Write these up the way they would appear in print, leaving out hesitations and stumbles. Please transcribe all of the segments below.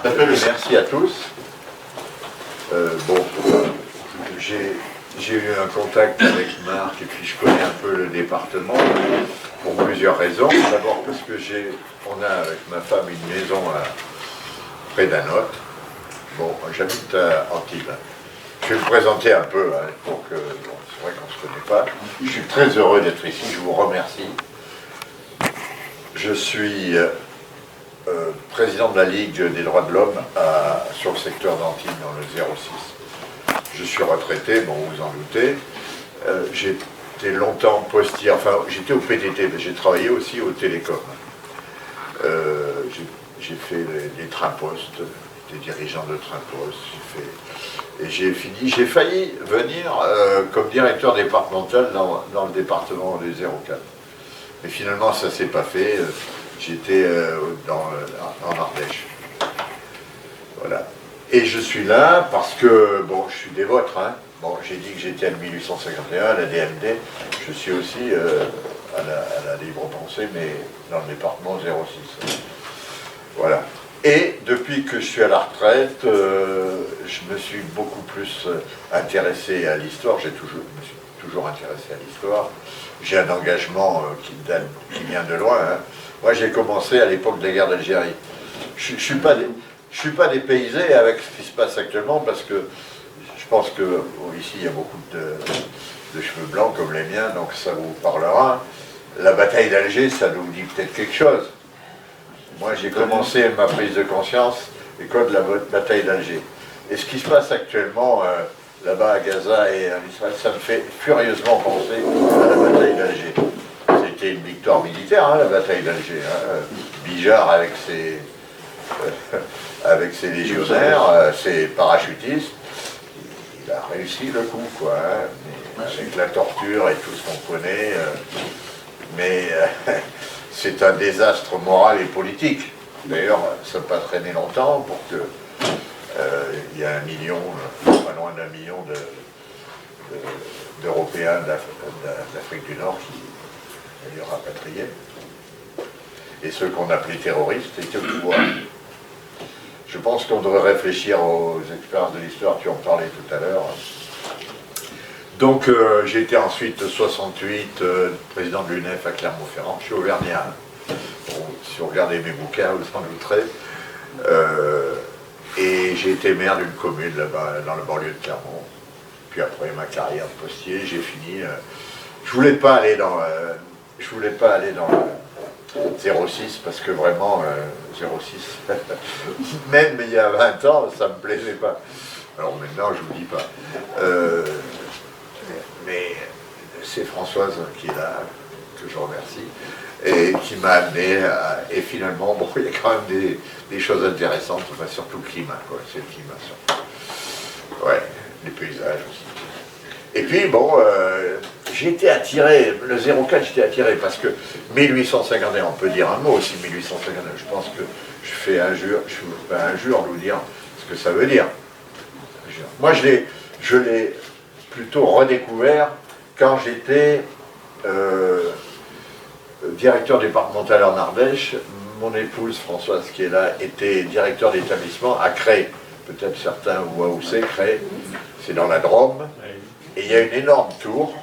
Merci à tous. J'ai eu un contact avec Marc et puis je connais un peu le département pour plusieurs raisons. D'abord parce que on a avec ma femme une maison près d'Anote. Bon, j'habite à Antibes. Je vais me présenter un peu, hein, pour que, bon, c'est vrai qu'on ne se connaît pas. Je suis très heureux d'être ici, je vous remercie. Je suis président de la Ligue des droits de l'homme sur le secteur d'Antibes dans le 06. Je suis retraité, bon, vous en doutez. J'étais longtemps postier, enfin j'étais au PTT, mais j'ai travaillé aussi au Télécom. J'ai fait les trains-postes, des dirigeants de train-poste, j'ai failli venir comme directeur départemental dans le département du 04. Mais finalement ça ne s'est pas fait, j'étais en Ardèche. Voilà. Et je suis là parce que, bon, je suis des vôtres, hein. Bon, j'ai dit que j'étais à 1851, à la DMD, je suis aussi à la Libre Pensée, mais dans le département 06. Voilà. Et depuis que je suis à la retraite, je me suis beaucoup plus intéressé à l'histoire, je me suis toujours intéressé à l'histoire. J'ai un engagement qui vient de loin, hein. Moi, j'ai commencé à l'époque de la guerre d'Algérie. Je ne suis pas dépaysé avec ce qui se passe actuellement parce que je pense que ici il y a beaucoup de cheveux blancs comme les miens, donc ça vous parlera. La bataille d'Alger, ça nous dit peut-être quelque chose. Moi j'ai commencé ma prise de conscience école de la bataille d'Alger. Et ce qui se passe actuellement là-bas à Gaza et en Israël, ça me fait furieusement penser à la bataille d'Alger. C'était une victoire militaire, hein, la bataille d'Alger. Hein. Bijard avec ses légionnaires, ses parachutistes, il a réussi le coup, quoi, hein, mais avec la torture et tout ce qu'on connaît, mais c'est un désastre moral et politique. D'ailleurs, ça n'a pas traîné longtemps pour que il y a pas loin d'un million d'Européens d'Afrique du Nord qui allaient rapatrier. Et ceux qu'on appelait terroristes étaient au pouvoir. Je pense qu'on devrait réfléchir aux expériences de l'histoire, tu en parlais tout à l'heure. Donc j'ai été ensuite 68 président de l'UNEF à Clermont-Ferrand. Je suis auvergnat. Bon, si vous regardez mes bouquins, vous en douterez. Et j'ai été maire d'une commune là-bas, dans le banlieue de Clermont. Puis après ma carrière de postier, j'ai fini. Je voulais pas aller dans 06 parce que vraiment 06 même il y a 20 ans ça me plaisait pas, alors maintenant je vous dis pas, mais c'est Françoise qui est là, que je remercie et qui m'a amené et finalement bon, il y a quand même des choses intéressantes, enfin, surtout le climat, quoi. C'est le climat surtout. Ouais, les paysages aussi. Et puis bon, j'ai été attiré, le 04 j'étais attiré parce que 1851, on peut dire un mot aussi 1851, je pense que je fais injure de vous dire ce que ça veut dire. Moi je l'ai plutôt redécouvert quand j'étais directeur départemental en Ardèche. Mon épouse Françoise qui est là était directeur d'établissement à Cré, peut-être certains voient où c'est Cré, c'est dans la Drôme. Et il y a une énorme tour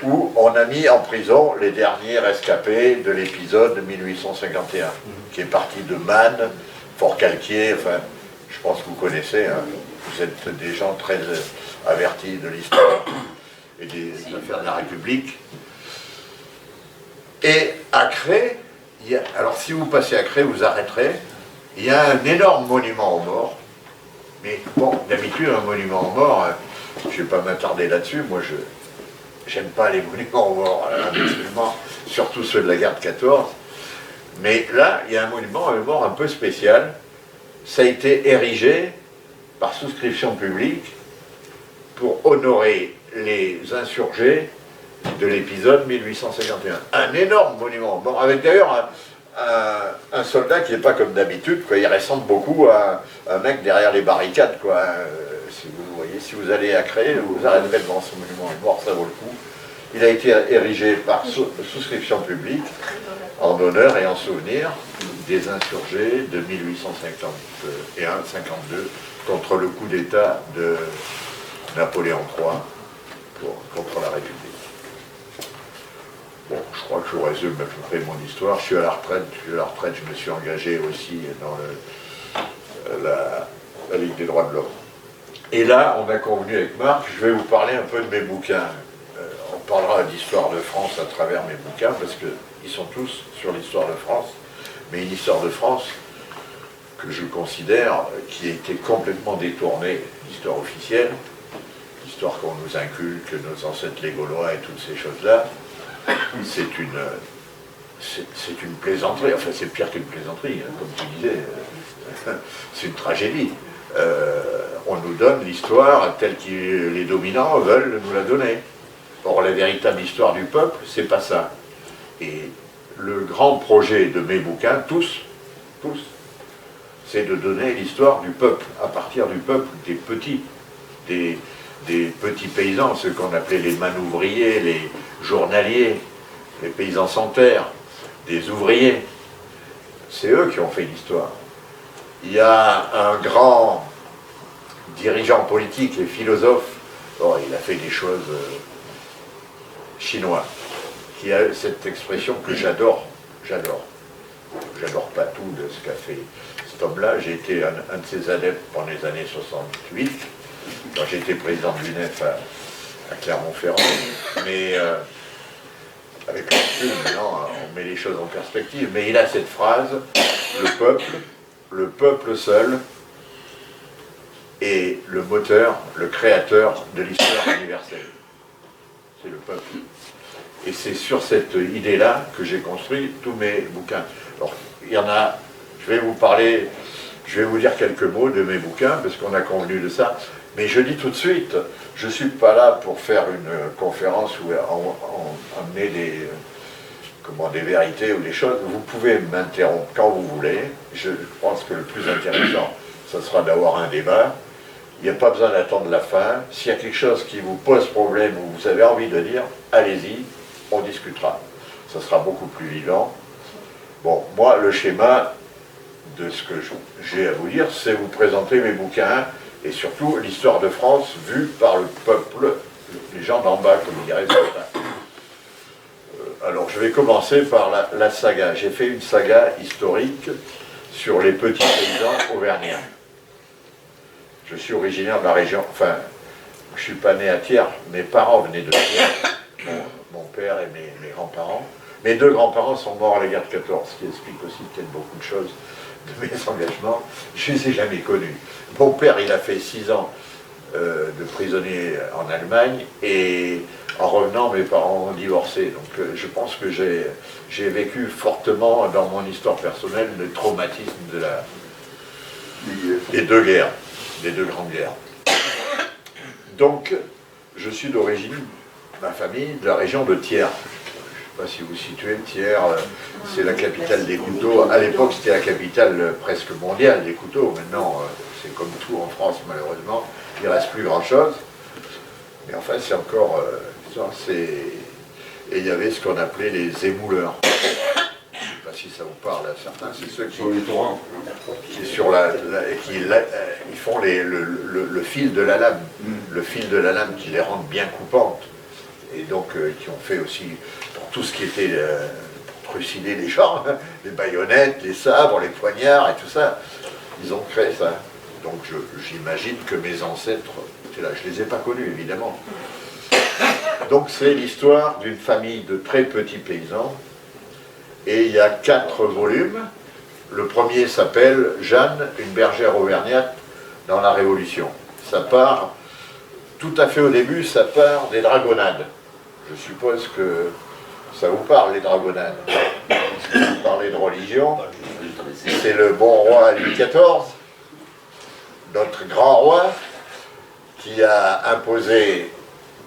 où on a mis en prison les derniers rescapés de l'épisode 1851, qui est parti de Man, Fort-Calquier, enfin, je pense que vous connaissez, hein, vous êtes des gens très avertis de l'histoire et des affaires de la République. Et à Cré, alors si vous passez à Cré, vous arrêterez, il y a un énorme monument aux morts, mais bon, d'habitude, un monument aux morts, je ne vais pas m'attarder là-dessus, moi j'aime pas les monuments aux morts, absolument, surtout ceux de la guerre de 14. Mais là, il y a un monument aux morts un peu spécial. Ça a été érigé par souscription publique pour honorer les insurgés de l'épisode 1851. Un énorme monument aux morts, avec d'ailleurs un soldat qui n'est pas comme d'habitude, il ressemble beaucoup à un mec derrière les barricades, quoi. Si vous voyez, si vous allez à Cré, vous arrêterez devant ce monument mort, ça vaut le coup. Il a été érigé par souscription publique, en honneur et en souvenir des insurgés de 1851-52 contre le coup d'État de Napoléon III contre la République. Bon, je crois que je vous résume à peu près mon histoire. Je suis à la retraite, je me suis engagé aussi dans la Ligue des droits de l'homme. Et là, on a convenu avec Marc, je vais vous parler un peu de mes bouquins. On parlera d'histoire de France à travers mes bouquins, parce qu'ils sont tous sur l'histoire de France, mais une histoire de France que je considère qui a été complètement détournée, l'histoire officielle, l'histoire qu'on nous inculque, nos ancêtres les Gaulois et toutes ces choses-là. C'est une plaisanterie, enfin c'est pire qu'une plaisanterie, hein, comme tu disais, c'est une tragédie. On nous donne l'histoire telle que les dominants veulent nous la donner. Or, la véritable histoire du peuple, c'est pas ça. Et le grand projet de mes bouquins, tous, c'est de donner l'histoire du peuple, à partir du peuple, des petits paysans, ceux qu'on appelait les manouvriers, les journaliers, les paysans sans terre, des ouvriers. C'est eux qui ont fait l'histoire. Il y a un grand dirigeant politique et philosophe, oh, il a fait des choses chinois, qui a cette expression que j'adore. J'adore pas tout de ce qu'a fait cet homme-là. J'ai été un de ses adeptes pendant les années 68, quand j'étais président de l'UNEF à Clermont-Ferrand. Mais avec le recul, maintenant, on met les choses en perspective. Mais il a cette phrase, le peuple seul est le moteur, le créateur de l'histoire universelle. C'est le peuple. Et c'est sur cette idée-là que j'ai construit tous mes bouquins. Alors, il y en a, je vais vous dire quelques mots de mes bouquins, parce qu'on a convenu de ça, mais je dis tout de suite, je ne suis pas là pour faire une conférence ou amener des vérités ou des choses. Vous pouvez m'interrompre quand vous voulez. Je pense que le plus intéressant, ce sera d'avoir un débat. Il n'y a pas besoin d'attendre la fin. S'il y a quelque chose qui vous pose problème ou vous avez envie de dire, allez-y, on discutera. Ça sera beaucoup plus vivant. Bon, moi, le schéma de ce que j'ai à vous dire, c'est vous présenter mes bouquins et surtout l'histoire de France vue par le peuple, les gens d'en bas, comme dirait certains. Alors, je vais commencer par la saga. J'ai fait une saga historique sur les petits paysans auvergnats. Je suis originaire de la région, enfin, je ne suis pas né à Thiers, mes parents venaient de Thiers, mon père et mes grands-parents. Mes deux grands-parents sont morts à la guerre de 14, ce qui explique aussi peut-être beaucoup de choses de mes engagements. Je ne les ai jamais connus. Mon père, il a fait 6 ans de prisonnier en Allemagne, et en revenant, mes parents ont divorcé. Donc je pense que j'ai vécu fortement dans mon histoire personnelle le traumatisme des deux guerres. Des deux grandes guerres. Donc, je suis d'origine, ma famille, de la région de Thiers. Je ne sais pas si vous situez, Thiers, c'est la capitale des couteaux. À l'époque, c'était la capitale presque mondiale des couteaux. Maintenant, c'est comme tout en France, malheureusement. Il ne reste plus grand-chose. Mais enfin, c'est encore... et il y avait ce qu'on appelait les émouleurs. Si ça vous parle à certains, c'est ceux qui sont les torrents, qui ils font le fil de la lame, le fil de la lame qui les rend bien coupantes, et donc qui ont fait aussi pour tout ce qui était pour trucider les gens, les baïonnettes, les sabres, les poignards et tout ça, ils ont créé ça. Donc j'imagine que mes ancêtres étaient là. Je ne les ai pas connus évidemment. Donc c'est l'histoire d'une famille de très petits paysans. Et il y a 4 volumes. Le premier s'appelle Jeanne, une bergère auvergnate dans la Révolution. Ça part, tout à fait au début, ça part des dragonnades. Je suppose que ça vous parle, les dragonnades. Parce que vous parlez de religion. C'est le bon roi Louis XIV, notre grand roi, qui a imposé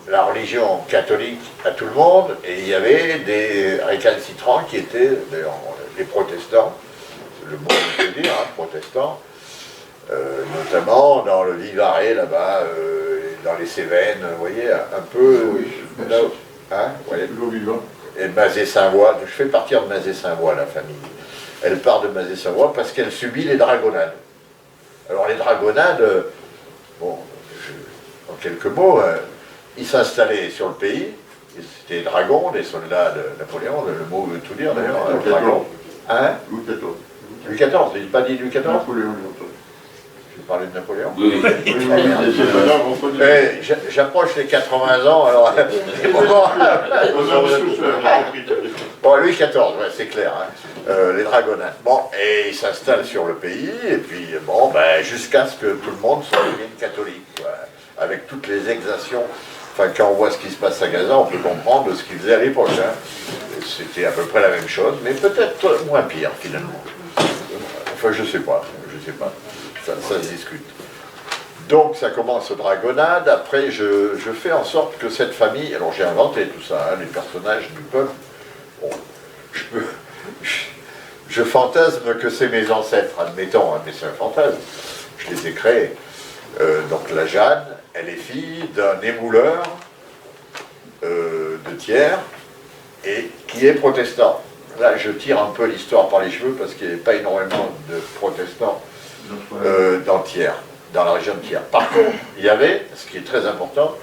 la religion catholique à tout le monde, et il y avait des récalcitrants qui étaient, d'ailleurs, les protestants, c'est le mot qu'on peut dire, hein, protestants, notamment dans le Vivarais, là-bas, dans les Cévennes, vous voyez, un peu... Oui, là, hein, voyez, et Mazet-Saint-Voix, je fais partir de Mazet-Saint-Voix, la famille. Elle part de Mazé-Savoie parce qu'elle subit les dragonnades. Alors les dragonnades, bon, en quelques mots, ils s'installaient sur le pays, c'était des dragons, des soldats de Napoléon, le mot veut tout dire d'ailleurs, Louis dragon. Hein Louis XIV. Louis XIV, j'ai pas dit Louis XIV? Napoléon. J'ai parlé de Napoléon. Oui, J'approche les 80 ans, alors... Bon, Louis XIV, ouais, c'est clair, hein. Les dragonnades. Bon, et ils s'installent sur le pays, et puis, bon, ben, jusqu'à ce que tout le monde soit catholique, quoi, avec toutes les exactions. Enfin, quand on voit ce qui se passe à Gaza, on peut comprendre ce qu'ils faisaient à l'époque. Hein. C'était à peu près la même chose, mais peut-être moins pire, finalement. Enfin, je sais pas, ça se discute. Donc ça commence aux dragonnades, après je fais en sorte que cette famille, alors j'ai inventé tout ça, hein, les personnages du peuple, bon, je fantasme que c'est mes ancêtres, admettons, hein, mais c'est un fantasme, je les ai créés. Donc la Jeanne, elle est fille d'un émouleur de Thiers, et qui est protestant. Là je tire un peu l'histoire par les cheveux, parce qu'il n'y avait pas énormément de protestants dans Thiers. Dans la région de Thiers. Par contre, il y avait, ce qui est très important,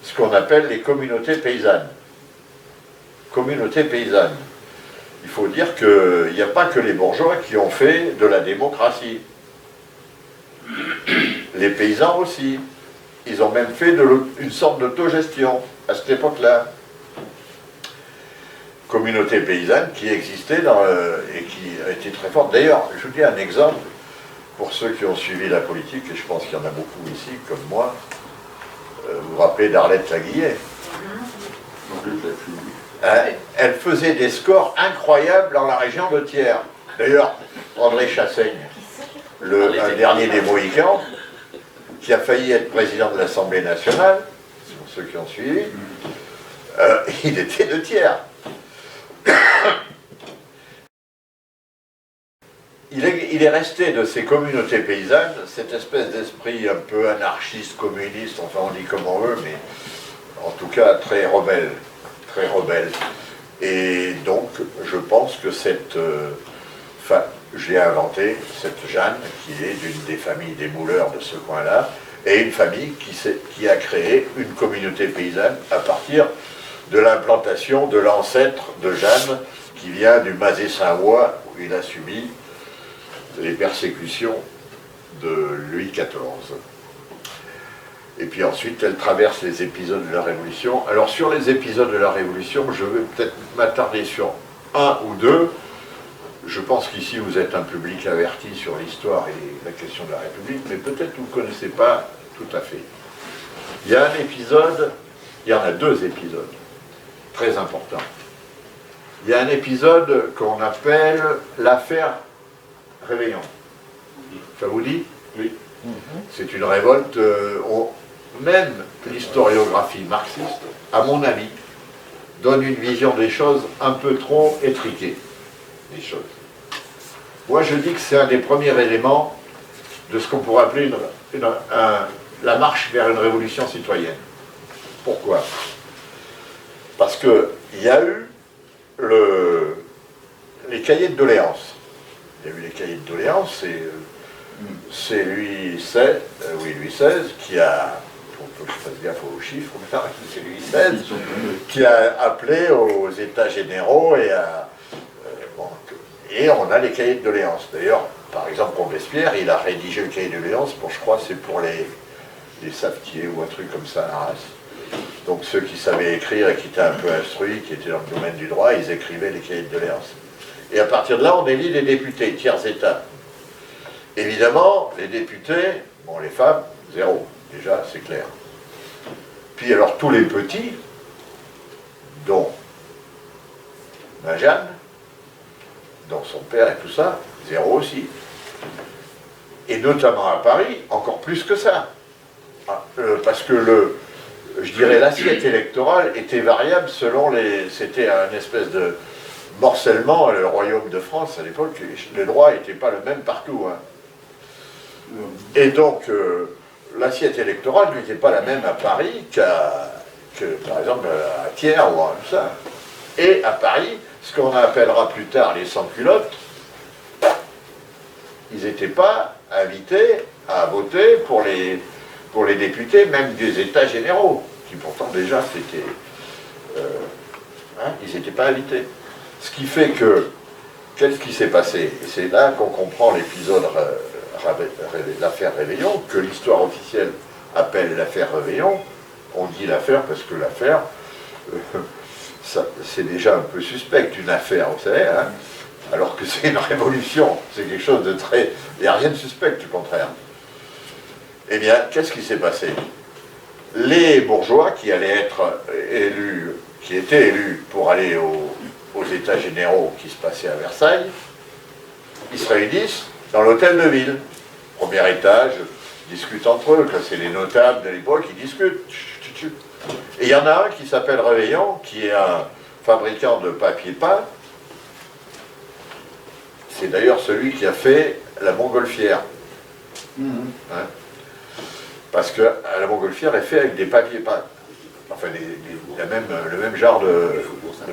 ce qu'on appelle les communautés paysannes. Communautés paysannes. Il faut dire qu'il n'y a pas que les bourgeois qui ont fait de la démocratie. Les paysans aussi. Ils ont même fait une sorte d'autogestion à cette époque-là. Communauté paysanne qui existait et qui a été très forte. D'ailleurs, je vous dis un exemple. Pour ceux qui ont suivi la politique, et je pense qu'il y en a beaucoup ici, comme moi, vous vous rappelez d'Arlette Laguillet, elle faisait des scores incroyables dans la région de Thiers. D'ailleurs, André Chassaigne, un dernier des Mohicans, qui a failli être président de l'Assemblée nationale, pour ceux qui ont suivi, il était de Thiers. Il est resté de ces communautés paysannes, cette espèce d'esprit un peu anarchiste, communiste, enfin on dit comme on veut, mais en tout cas très rebelle, très rebelle. Et donc je pense que j'ai inventé cette Jeanne, qui est d'une des familles des mouleurs de ce coin-là, et une famille qui a créé une communauté paysanne à partir de l'implantation de l'ancêtre de Jeanne, qui vient du Mazé-Savoie, où il a subi les persécutions de Louis XIV. Et puis ensuite, elle traverse les épisodes de la Révolution. Alors sur les épisodes de la Révolution, je vais peut-être m'attarder sur un ou deux. Je pense qu'ici, vous êtes un public averti sur l'histoire et la question de la République, mais peut-être vous ne connaissez pas tout à fait. Il y a un épisode, il y en a deux épisodes, très importants. Il y a un épisode qu'on appelle l'affaire Réveillon. Ça vous dit? Oui. C'est une révolte, même l'historiographie marxiste, à mon avis, donne une vision des choses un peu trop étriquée. Des choses. Moi je dis que c'est un des premiers éléments de ce qu'on pourrait appeler la marche vers une révolution citoyenne. Pourquoi? Parce qu'il y a eu les cahiers de doléances. Il y a eu les cahiers de doléances, c'est Louis XVI qui a, il faut que je fasse gaffe aux chiffres, c'est Louis XVI qui a appelé aux États généraux et on a les cahiers de doléances. D'ailleurs, par exemple, Robespierre, il a rédigé le cahier de doléances pour, je crois, c'est pour les savetiers ou un truc comme ça à Arras. Donc ceux qui savaient écrire et qui étaient un peu instruits, qui étaient dans le domaine du droit, ils écrivaient les cahiers de doléances. Et à partir de là, on élit les députés, tiers état. Évidemment, les députés, bon, les femmes, zéro. Déjà, c'est clair. Puis alors, tous les petits, dont Jeanne, dont son père et tout ça, zéro aussi. Et notamment à Paris, encore plus que ça. Parce que je dirais, l'assiette électorale était variable selon c'était un espèce de morcellement. Le royaume de France, à l'époque, les droits n'étaient pas le même partout. Hein. Et donc, l'assiette électorale n'était pas la même à Paris que par exemple, à Thiers ou à tout ça. Et à Paris, ce qu'on appellera plus tard les sans-culottes, ils n'étaient pas invités à voter pour les députés, même des États généraux, qui pourtant déjà c'était... ils n'étaient pas invités. Ce qui fait que, qu'est-ce qui s'est passé? Et c'est là qu'on comprend l'épisode, l'affaire Réveillon, que l'histoire officielle appelle l'affaire Réveillon. On dit l'affaire parce que l'affaire, c'est déjà un peu suspect, une affaire, vous savez, hein, alors que c'est une révolution, c'est quelque chose de très... Il n'y a rien de suspect, du contraire. Eh bien, qu'est-ce qui s'est passé? Les bourgeois qui allaient être élus, qui étaient élus pour aller aux États généraux qui se passaient à Versailles, ils se réunissent dans l'hôtel de ville. Premier étage, ils discutent entre eux, c'est les notables de l'époque, ils discutent. Et il y en a un qui s'appelle Réveillon, qui est un fabricant de papier peint. C'est d'ailleurs celui qui a fait la montgolfière. Hein? Parce que la montgolfière est faite avec des papiers peints. Enfin, le même genre de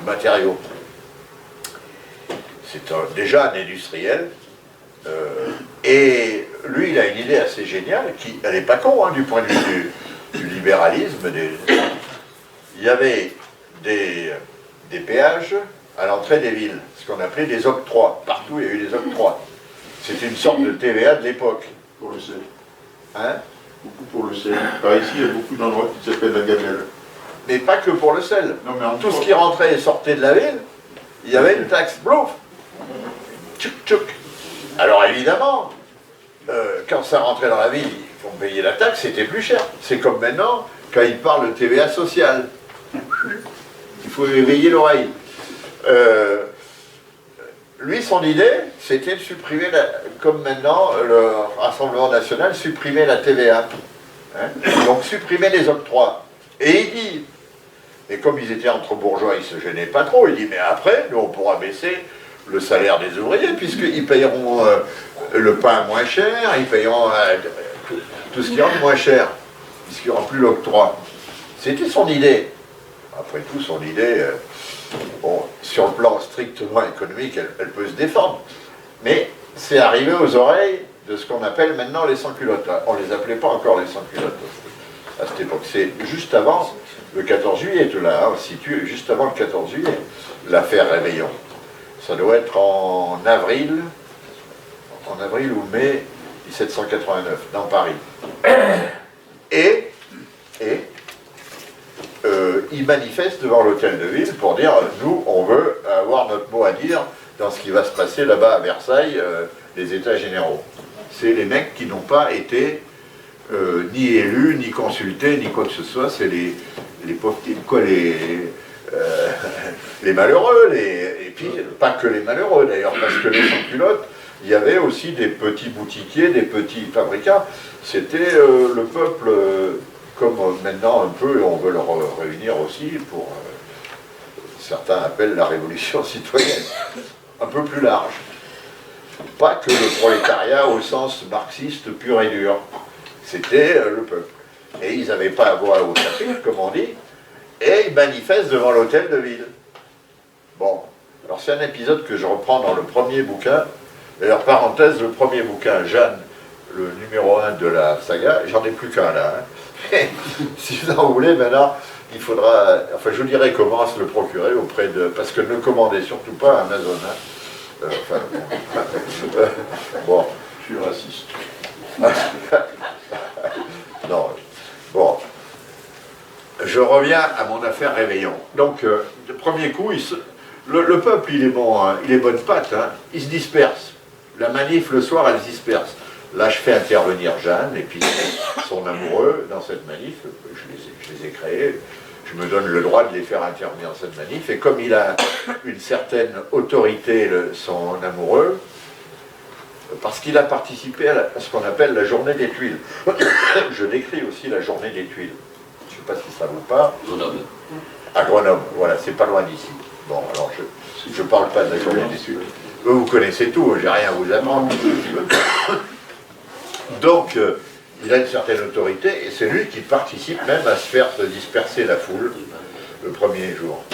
matériaux. C'est déjà un industriel. Et lui, il a une idée assez géniale, elle n'est pas con, hein, du point de vue du libéralisme. Il y avait des péages à l'entrée des villes, ce qu'on appelait des octrois. Partout, il y a eu des octrois. C'était une sorte de TVA de l'époque. Pour le sel. Hein? Beaucoup pour le sel. Par ici, il y a beaucoup d'endroits qui s'appellent la gamelle. Mais pas que pour le sel. Non, mais tout ce qui rentrait et sortait de la ville, il y avait une taxe. Blouf! Tchouk tchouk. Alors évidemment, quand ça rentrait dans la ville, il faut payer la taxe, c'était plus cher. C'est comme maintenant, quand ils parlent de TVA sociale. Il faut éveiller l'oreille. Lui, son idée, c'était de supprimer, comme maintenant, le Rassemblement national supprimait la TVA. Hein, donc supprimer les octrois. Et il dit, et comme ils étaient entre bourgeois, ils ne se gênaient pas trop, il dit, mais après, nous, on pourra baisser le salaire des ouvriers, puisqu'ils payeront le pain moins cher, ils payeront tout ce qui rentre moins cher, puisqu'il n'y aura plus l'octroi. C'était son idée. Après tout, son idée, bon, sur le plan strictement économique, elle peut se défendre. Mais c'est arrivé aux oreilles de ce qu'on appelle maintenant les sans-culottes. On ne les appelait pas encore les sans-culottes à cette époque. C'est juste avant le 14 juillet, tout là, hein, situé juste avant le 14 juillet, l'affaire Réveillon. Ça doit être en avril ou mai 1789, dans Paris. Et ils manifestent devant l'hôtel de ville pour dire nous, on veut avoir notre mot à dire dans ce qui va se passer là-bas à Versailles, les États généraux. C'est les mecs qui n'ont pas été ni élus, ni consultés, ni quoi que ce soit, c'est les pauvres types, quoi, les malheureux, et puis pas que les malheureux d'ailleurs, parce que les sans-culottes, il y avait aussi des petits boutiquiers, des petits fabricants, c'était le peuple, comme maintenant un peu, on veut le réunir aussi pour, certains appellent la révolution citoyenne, un peu plus large. Pas que le prolétariat au sens marxiste pur et dur, c'était le peuple. Et ils n'avaient pas à voix au chapitre, comme on dit, et ils manifestent devant l'hôtel de ville. Bon, alors c'est un épisode que je reprends dans le premier bouquin. D'ailleurs, parenthèse, le premier bouquin, Jeanne, le numéro 1 de la saga, j'en ai plus qu'un là. Hein. Si vous en voulez, maintenant, il faudra... Enfin, je vous dirai comment se le procurer auprès de... Parce que ne commandez surtout pas Amazon. Hein. Bon. Je suis raciste. Non. Bon. Je reviens à mon affaire Réveillon. Donc, le premier coup, le peuple, il est bon, hein, il est bonne patte, hein, il se disperse. La manif, le soir, elle se disperse. Là, je fais intervenir Jeanne et puis son amoureux dans cette manif. Je les ai créés. Je me donne le droit de les faire intervenir dans cette manif. Et comme il a une certaine autorité, son amoureux, parce qu'il a participé à ce qu'on appelle la journée des Tuiles. Je décris aussi la journée des Tuiles. Je ne sais pas si ça vous parle. Grenoble. À Grenoble, voilà, c'est pas loin d'ici. Bon, alors je ne parle pas de la journée des Tuiles. Vous connaissez tout, j'ai rien à vous apprendre. Donc, il a une certaine autorité, et c'est lui qui participe même à se faire disperser la foule le premier jour.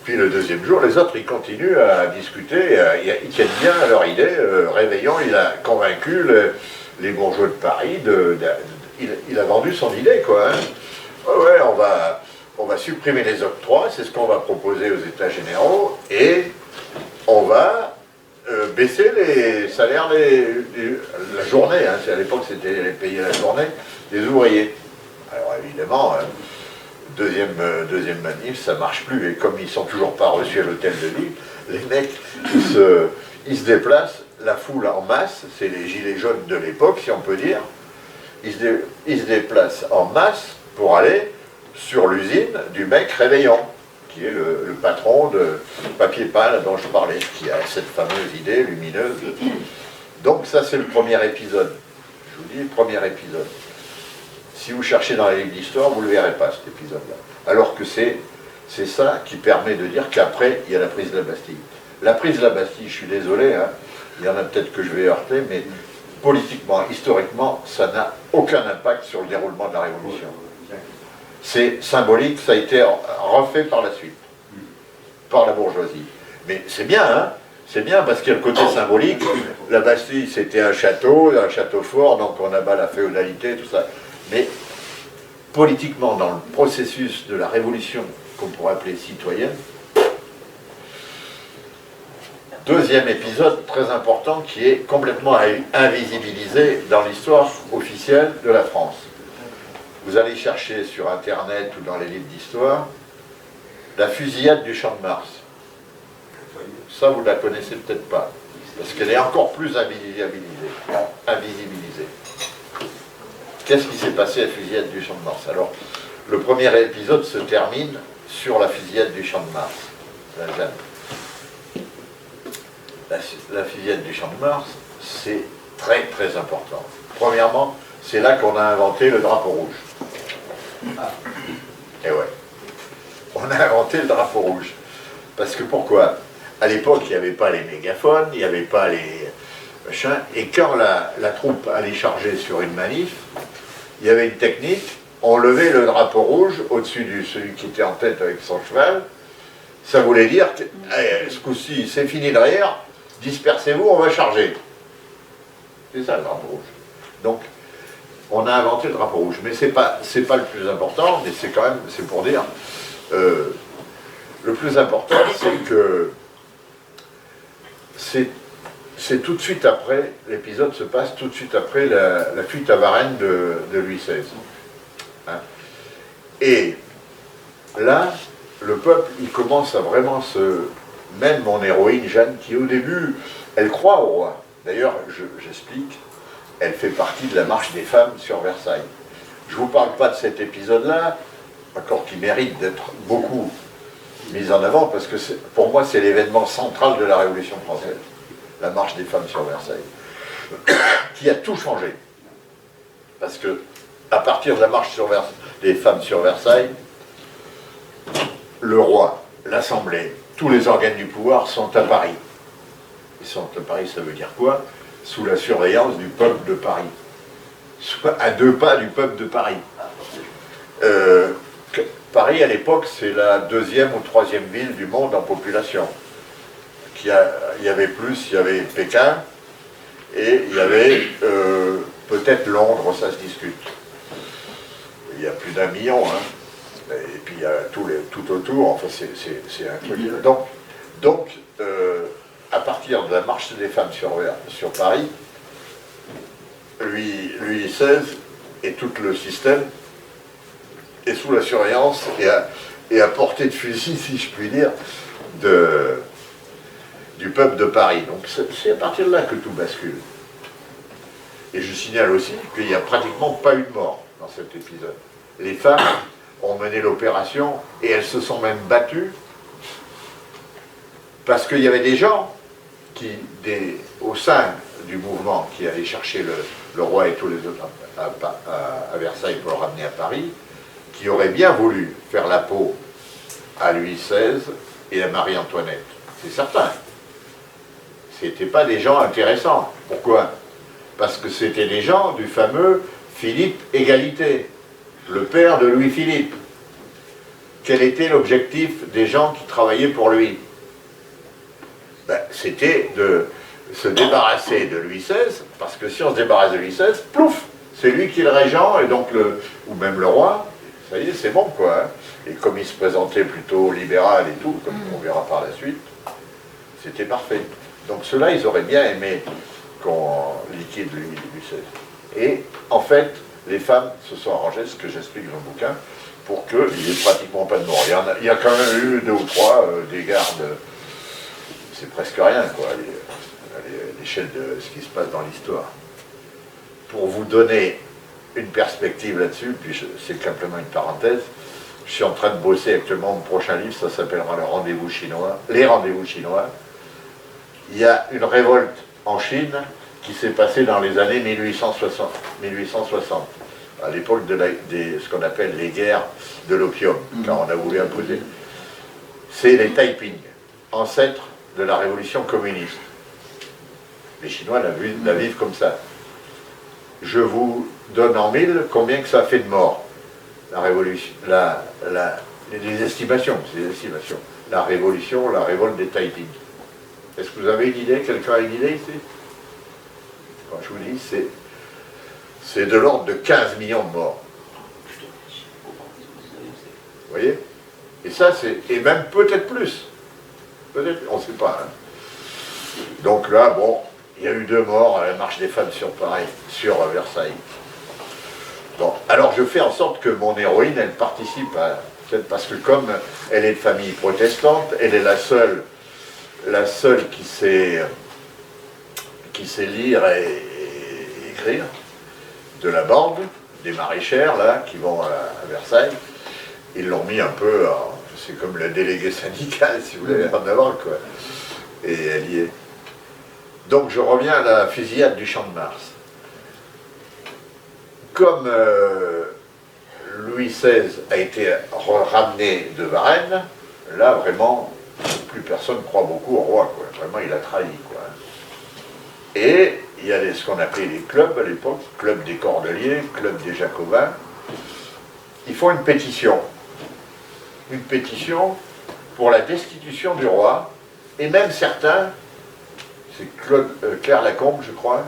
Puis le deuxième jour, les autres, ils continuent à discuter, ils tiennent bien à leur idée. Réveillon, il a convaincu les bourgeois de Paris, il a vendu son idée, quoi. Hein. Ouais, on va supprimer les octrois, c'est ce qu'on va proposer aux États généraux, et on va baisser les salaires la journée, hein. À l'époque c'était les payer la journée, des ouvriers. Alors évidemment, deuxième manif, ça marche plus, et comme ils sont toujours pas reçus à l'hôtel de ville, les mecs, ils se déplacent, la foule en masse, c'est les gilets jaunes de l'époque, si on peut dire, ils se déplacent en masse pour aller sur l'usine du mec Réveillon, qui est le patron de papier peint dont je parlais, qui a cette fameuse idée lumineuse. Donc ça c'est le premier épisode. Je vous dis, le premier épisode. Si vous cherchez dans les livres d'histoire, vous ne le verrez pas, cet épisode-là. Alors que c'est ça qui permet de dire qu'après, il y a la prise de la Bastille. La prise de la Bastille, je suis désolé, hein, il y en a peut-être que je vais heurter, mais politiquement, historiquement, ça n'a aucun impact sur le déroulement de la Révolution. C'est symbolique, ça a été refait par la suite, par la bourgeoisie. Mais c'est bien, hein, c'est bien parce qu'il y a le côté symbolique. La Bastille, c'était un château fort, donc on abat la féodalité, tout ça. Mais politiquement, dans le processus de la révolution qu'on pourrait appeler citoyenne, deuxième épisode très important qui est complètement invisibilisé dans l'histoire officielle de la France. Vous allez chercher sur Internet ou dans les livres d'histoire la fusillade du Champ de Mars. Ça, vous ne la connaissez peut-être pas, parce qu'elle est encore plus invisibilisée. Qu'est-ce qui s'est passé à la fusillade du Champ de Mars? Alors, le premier épisode se termine sur la fusillade du Champ de Mars. La fusillade du Champ de Mars, c'est très très important. Premièrement, c'est là qu'on a inventé le drapeau rouge. Et ouais, on a inventé le drapeau rouge. Parce que pourquoi? À l'époque, il n'y avait pas les mégaphones, il n'y avait pas les machins, et quand la troupe allait charger sur une manif, il y avait une technique, on levait le drapeau rouge au-dessus de celui qui était en tête avec son cheval. Ça voulait dire que ce coup-ci, c'est fini derrière, dispersez-vous, on va charger. C'est ça le drapeau rouge. Donc, on a inventé le drapeau rouge. Mais c'est pas le plus important, mais c'est quand même, c'est pour dire, le plus important, c'est que c'est tout de suite après, l'épisode se passe tout de suite après la fuite à Varennes de Louis XVI. Hein? Et là, le peuple, il commence à vraiment même mon héroïne, Jeanne, qui au début, elle croit au roi. D'ailleurs, j'explique, elle fait partie de la marche des femmes sur Versailles. Je ne vous parle pas de cet épisode-là, encore qui mérite d'être beaucoup mis en avant, parce que pour moi, c'est l'événement central de la Révolution française. La marche des femmes sur Versailles, qui a tout changé. Parce que, à partir de la marche des femmes sur Versailles, le roi, l'Assemblée, tous les organes du pouvoir sont à Paris. Ils sont à Paris, ça veut dire quoi? Sous la surveillance du peuple de Paris. Soit à 2 pas du peuple de Paris. Paris, à l'époque, c'est la 2e ou 3e ville du monde en population. Il y avait Pékin, et il y avait peut-être Londres, ça se discute. Il y a plus d'1 million, hein. Et puis il y a tout autour, enfin c'est un truc. Donc à partir de la marche des femmes sur Paris, Louis XVI et tout le système est sous la surveillance et à portée de fusil, si je puis dire, du peuple de Paris. Donc c'est à partir de là que tout bascule. Et je signale aussi qu'il n'y a pratiquement pas eu de mort dans cet épisode. Les femmes ont mené l'opération et elles se sont même battues parce qu'il y avait des gens au sein du mouvement qui allaient chercher le roi et tous les autres à Versailles pour le ramener à Paris, qui auraient bien voulu faire la peau à Louis XVI et à Marie-Antoinette. C'est certain. C'était pas des gens intéressants. Pourquoi? Parce que c'était des gens du fameux Philippe Égalité, le père de Louis-Philippe. quel était l'objectif des gens qui travaillaient pour lui? Ben, c'était de se débarrasser de Louis XVI, parce que si on se débarrasse de Louis XVI, plouf, c'est lui qui est le régent, et donc ou même le roi, ça y est, c'est bon, quoi. Hein. Et comme il se présentait plutôt libéral et tout, comme on verra par la suite, c'était parfait. Donc ceux-là, ils auraient bien aimé qu'on liquide Louis XVI. Et en fait, les femmes se sont arrangées, ce que j'explique dans le bouquin, pour qu'il n'y ait pratiquement pas de mort. Il y a quand même eu 2 ou 3 des gardes, c'est presque rien, quoi, à l'échelle de ce qui se passe dans l'histoire. Pour vous donner une perspective là-dessus, puis c'est simplement une parenthèse, je suis en train de bosser actuellement mon prochain livre, ça s'appellera Les Rendez-vous chinois. Il y a une révolte en Chine qui s'est passée dans les années 1860 à l'époque de ce qu'on appelle les guerres de l'opium, quand on a voulu imposer. C'est les Taiping, ancêtres de la révolution communiste. Les Chinois la vivent comme ça. Je vous donne en mille combien que ça fait de morts. La révolution, les estimations, c'est des estimations. La révolution, la révolte des Taiping. Est-ce que vous avez une idée? Quelqu'un a une idée ici? Quand je vous dis, c'est de l'ordre de 15 millions de morts. Vous voyez? Et ça, et même peut-être plus. Peut-être, on ne sait pas. Hein. Donc là, bon, il y a eu 2 morts à la marche des femmes sur Paris, sur Versailles. Bon, alors je fais en sorte que mon héroïne, elle participe à... Parce que comme elle est de famille protestante, elle est la seule qui sait lire et écrire, de la bande, des maraîchères, là, qui vont à Versailles. Ils l'ont mis un peu, c'est comme le délégué syndical, si vous voulez, en avant, quoi. Et elle y est. Donc je reviens à la fusillade du Champ de Mars. Comme Louis XVI a été ramené de Varennes, là vraiment, plus personne ne croit beaucoup au roi, quoi. Vraiment, il a trahi, quoi. Et il y a ce qu'on appelait les clubs à l'époque, club des Cordeliers, club des Jacobins. Ils font une pétition pour la destitution du roi, et même certains, c'est Claire Lacombe, je crois,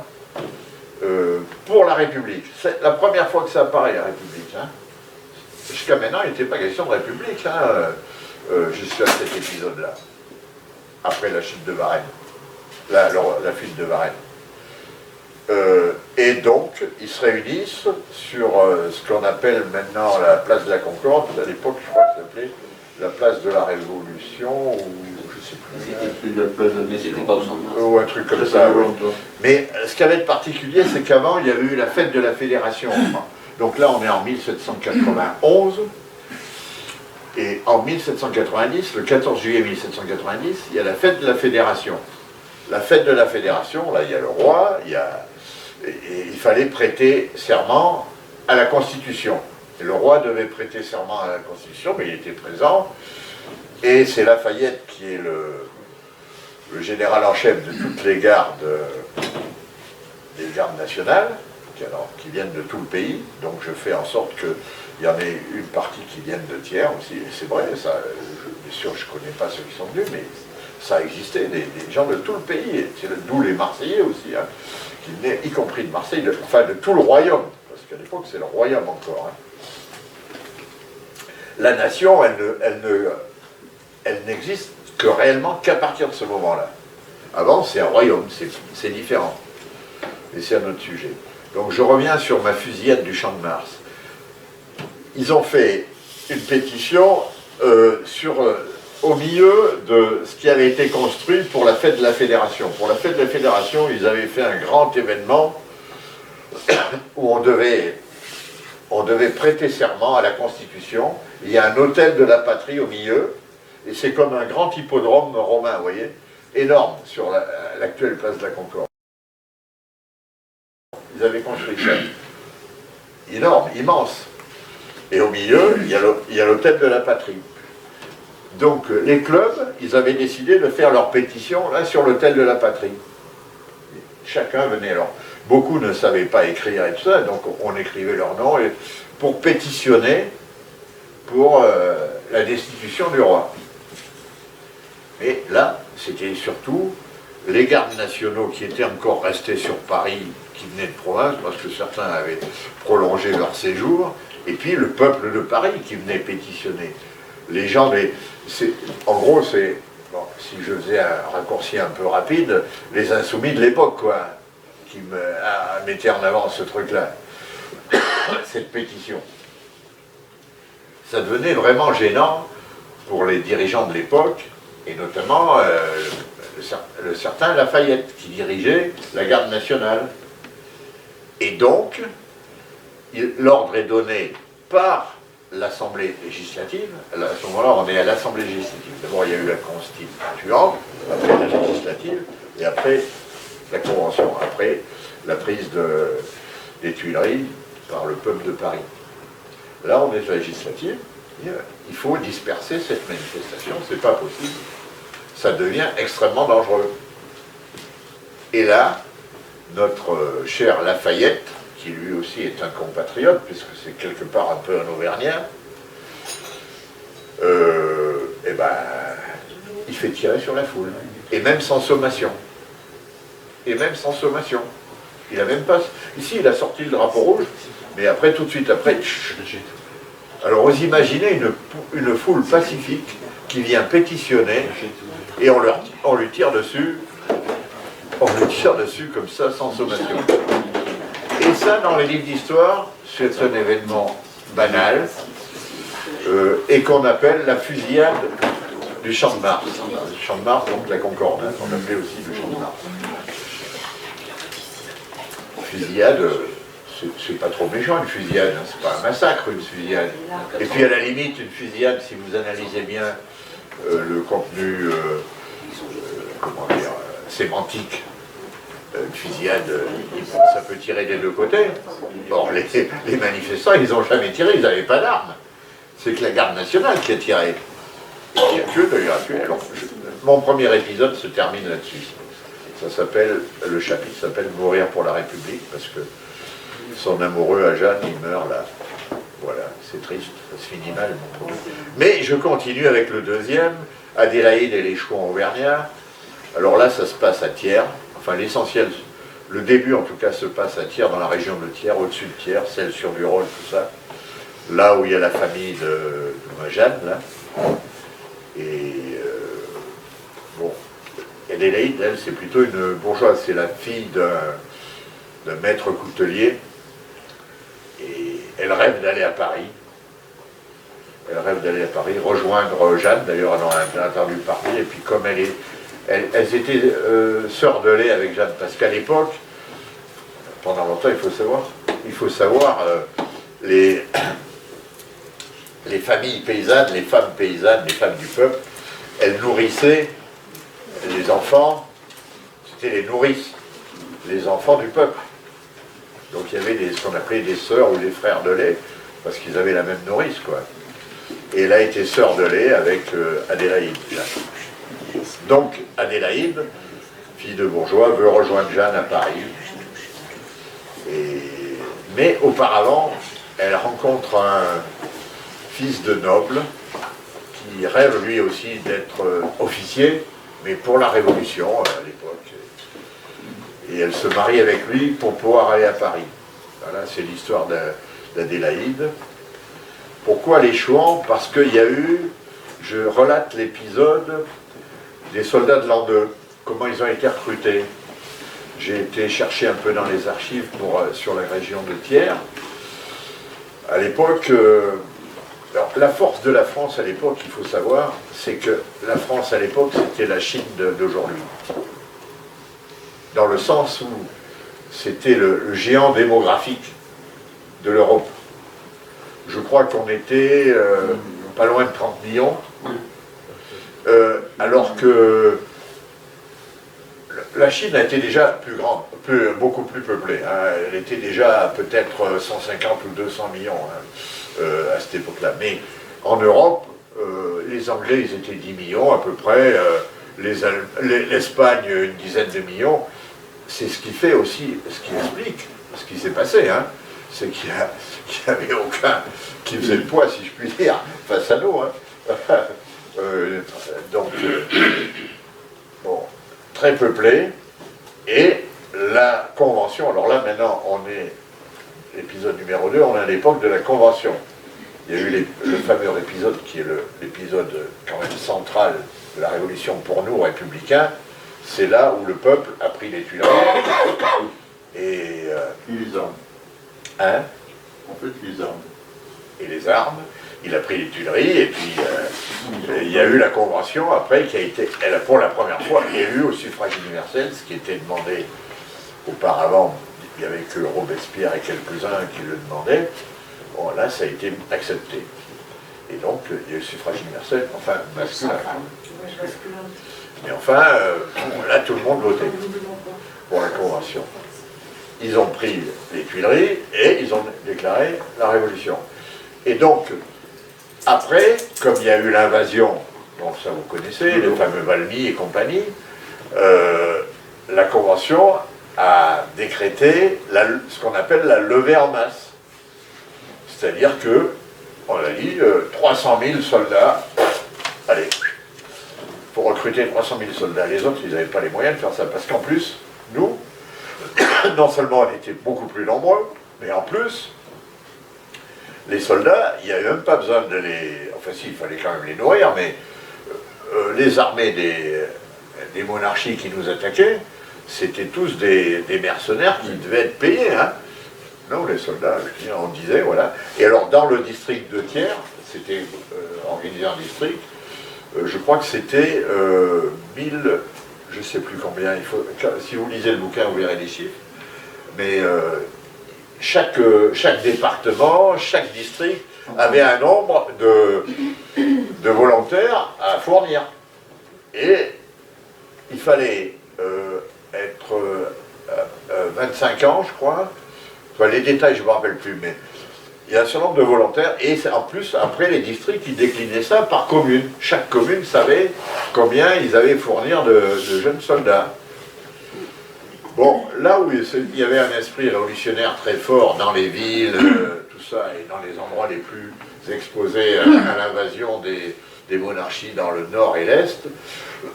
pour la République. C'est la première fois que ça apparaît, la République. Hein. Jusqu'à maintenant, il n'était pas question de République, hein, jusqu'à cet épisode-là, après la chute de Varennes, la fuite de Varennes. Et donc, ils se réunissent sur ce qu'on appelle maintenant la place de la Concorde. À l'époque, je crois que ça s'appelait la place de la Révolution, ou je ne sais plus. Mais c'était pas au Champ de Mars. Ou un truc comme ça, oui. Mais ce qui avait de particulier, c'est qu'avant, il y avait eu la fête de la Fédération. Donc là, on est en 1791. Et en 1790, le 14 juillet 1790, il y a la fête de la Fédération. La fête de la Fédération, là, il y a le roi, et il fallait prêter serment à la Constitution. Et le roi devait prêter serment à la Constitution, mais il était présent. Et c'est Lafayette qui est le général en chef de toutes les gardes, des gardes nationales, qui viennent de tout le pays. Donc je fais en sorte qu'il y en ait une partie qui vienne de Thiers aussi. Et c'est vrai, ça, bien sûr, je ne connais pas ceux qui sont venus, mais ça existait, des gens de tout le pays, d'où les Marseillais aussi, hein, qui venaient, y compris de Marseille, enfin de tout le royaume, parce qu'à l'époque c'est le royaume encore. Hein. La nation, elle n'existe que réellement qu'à partir de ce moment-là. Avant, c'est un royaume, c'est différent. Mais c'est un autre sujet. Donc je reviens sur ma fusillade du Champ de Mars. Ils ont fait une pétition au milieu de ce qui avait été construit pour la fête de la Fédération. Pour la fête de la Fédération, ils avaient fait un grand événement où on devait prêter serment à la Constitution. Il y a un hôtel de la patrie au milieu, et c'est comme un grand hippodrome romain, vous voyez, énorme sur l'actuelle place de la Concorde. Ils avaient construit ça. Énorme, immense. Et au milieu, il y a l'hôtel de la patrie. Donc les clubs, ils avaient décidé de faire leur pétition là sur l'hôtel de la patrie. Chacun venait. Alors, beaucoup ne savaient pas écrire et tout ça, donc on écrivait leur nom pour pétitionner pour la destitution du roi. Et là, c'était surtout les gardes nationaux qui étaient encore restés sur Paris, qui venaient de province, parce que certains avaient prolongé leur séjour, et puis le peuple de Paris qui venait pétitionner. Les gens, en gros, c'est, bon, si je faisais un raccourci un peu rapide, les insoumis de l'époque, quoi, qui mettaient en avant ce truc-là, cette pétition. Ça devenait vraiment gênant pour les dirigeants de l'époque, et notamment le certain Lafayette, qui dirigeait la garde nationale. Et donc, l'ordre est donné par l'Assemblée législative. À ce moment-là, on est à l'Assemblée législative. D'abord, il y a eu la constituante, après la législative, et après la convention, après la prise des Tuileries par le peuple de Paris. Là, on est à la législative. Il faut disperser cette manifestation, c'est pas possible. Ça devient extrêmement dangereux. Et là, notre cher Lafayette, qui lui aussi est un compatriote, puisque c'est quelque part un peu un Auvergnat, eh ben, il fait tirer sur la foule. Et même sans sommation. Et même sans sommation. Il a même pas... Ici, il a sorti le drapeau rouge, mais après, tout de suite après... Alors, vous imaginez une foule pacifique qui vient pétitionner, et on lui tire dessus, comme ça, sans sommation. Et ça, dans les livres d'histoire, c'est un événement banal, et qu'on appelle la fusillade du Champ de Mars. Le Champ de Mars, donc la Concorde, hein, qu'on appelait aussi le Champ de Mars. Fusillade, c'est pas trop méchant une fusillade, hein, c'est pas un massacre une fusillade. Et puis à la limite, une fusillade, si vous analysez bien le contenu, comment dire, sémantique, une fusillade, ça peut tirer des deux côtés. Or, les manifestants, ils n'ont jamais tiré, ils n'avaient pas d'armes. C'est que la garde nationale qui a tiré. Et qui a tué, d'ailleurs, a tué. Alors, mon premier épisode se termine là-dessus. Ça s'appelle, le chapitre s'appelle « Mourir pour la République » parce que son amoureux à Jeanne, il meurt là. Voilà, c'est triste, ça se finit mal. Mais je continue avec le deuxième, Adélaïde et les Chouans auvergnats. Alors là, ça se passe à Thiers. Enfin, l'essentiel, le début en tout cas, se passe à Thiers, dans la région de Thiers, au-dessus de Thiers, Celles-sur-du-Rhône, tout ça. Là où il y a la famille de Jeanne, là. Et bon, Adélaïde, elle, c'est plutôt une bourgeoise, c'est la fille d'un maître coutelier. Et elle rêve d'aller à Paris. Elle rêve d'aller à Paris, rejoindre Jeanne, d'ailleurs, elle a entendu parler, et puis comme elles étaient sœurs de lait avec Jeanne, parce qu'à l'époque, pendant longtemps, il faut savoir les familles paysannes, les femmes paysannes, les femmes du peuple, elles nourrissaient les enfants, c'était les nourrices, les enfants du peuple. Donc il y avait ce qu'on appelait des sœurs ou des frères de lait, parce qu'ils avaient la même nourrice, quoi. Et elle a été sœur de lait avec Adélaïde. Donc Adélaïde, fille de bourgeois, veut rejoindre Jeanne à Paris. Mais auparavant, elle rencontre un fils de noble qui rêve lui aussi d'être officier, mais pour la Révolution à l'époque. Et elle se marie avec lui pour pouvoir aller à Paris. Voilà, c'est l'histoire d'Adélaïde. Pourquoi les Chouans? Parce qu'il y a eu, je relate l'épisode des soldats de l'an 2, comment ils ont été recrutés. J'ai été chercher un peu dans les archives sur la région de Thiers. À l'époque, la force de la France à l'époque, il faut savoir, c'est que la France à l'époque, c'était la Chine d'aujourd'hui. Dans le sens où c'était le géant démographique de l'Europe. Je crois qu'on était pas loin de 30 millions, alors que la Chine a été déjà plus grande, beaucoup plus peuplée. Hein. Elle était déjà peut-être 150 ou 200 millions hein, à cette époque-là. Mais en Europe, les Anglais, ils étaient 10 millions à peu près, l'Espagne, une dizaine de millions. C'est ce qui fait aussi, ce qui explique ce qui s'est passé. Hein. C'est qu'il n'y avait aucun qui faisait le poids, si je puis dire, face à nous. Hein. Donc, bon, très peuplé, et la convention, alors là maintenant on est, l'épisode numéro 2, on est à l'époque de la convention. Il y a eu le fameux épisode qui est l'épisode quand même central de la Révolution pour nous, républicains, c'est là où le peuple a pris les Tuileries, et... les armes. Hein? En fait, les armes. Et les armes, il a pris les Tuileries, et puis il y a eu la Convention, après, qui a été, elle a pour la première fois élue au suffrage universel, ce qui était demandé auparavant, il n'y avait que Robespierre et quelques-uns qui le demandaient. Bon, là, ça a été accepté. Et donc, il y a eu le suffrage universel, enfin, masculin. Mais enfin, là, tout le monde votait pour la Convention. Ils ont pris les Tuileries et ils ont déclaré la Révolution. Et donc, après, comme il y a eu l'invasion, donc ça vous connaissez, les fameux Valmy et compagnie, la Convention a décrété ce qu'on appelle la levée en masse. C'est-à-dire que, on a dit, 300 000 soldats, allez, pour recruter 300 000 soldats. Les autres, ils n'avaient pas les moyens de faire ça, parce qu'en plus, nous, non seulement on était beaucoup plus nombreux, mais en plus, les soldats, il n'y avait même pas besoin de les... Enfin si, il fallait quand même les nourrir, mais les armées des monarchies qui nous attaquaient, c'était tous des mercenaires qui devaient être payés, hein. Non, les soldats, je veux dire, on disait, voilà. Et alors, dans le district de Thiers, c'était organisé en district, je crois que c'était 1000, je ne sais plus combien, si vous lisez le bouquin, vous verrez les chiffres, mais chaque département, chaque district avait un nombre de volontaires à fournir. Et il fallait être 25 ans, je crois. Enfin, les détails, je ne me rappelle plus, mais il y a un certain nombre de volontaires, et en plus, après, les districts, ils déclinaient ça par commune. Chaque commune savait combien ils avaient fournir de jeunes soldats. Bon, là où il y avait un esprit révolutionnaire très fort dans les villes, tout ça, et dans les endroits les plus exposés à l'invasion des monarchies dans le nord et l'est,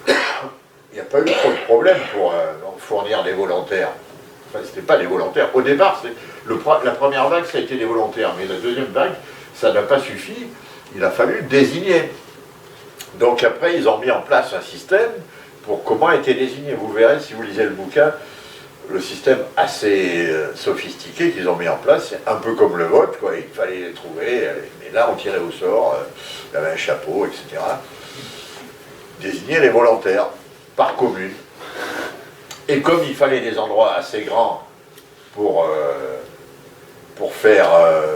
il n'y a pas eu trop de problèmes pour fournir des volontaires. Enfin, c'était pas des volontaires. Au départ, la première vague, ça a été des volontaires, mais la deuxième vague, ça n'a pas suffi. Il a fallu désigner. Donc après, ils ont mis en place un système pour comment étaient désignés. Vous verrez, si vous lisez le bouquin, le système assez sophistiqué qu'ils ont mis en place, c'est un peu comme le vote, quoi. Il fallait les trouver, et là, on tirait au sort, il y avait un chapeau, etc. Désigner les volontaires par commune. Et comme il fallait des endroits assez grands pour faire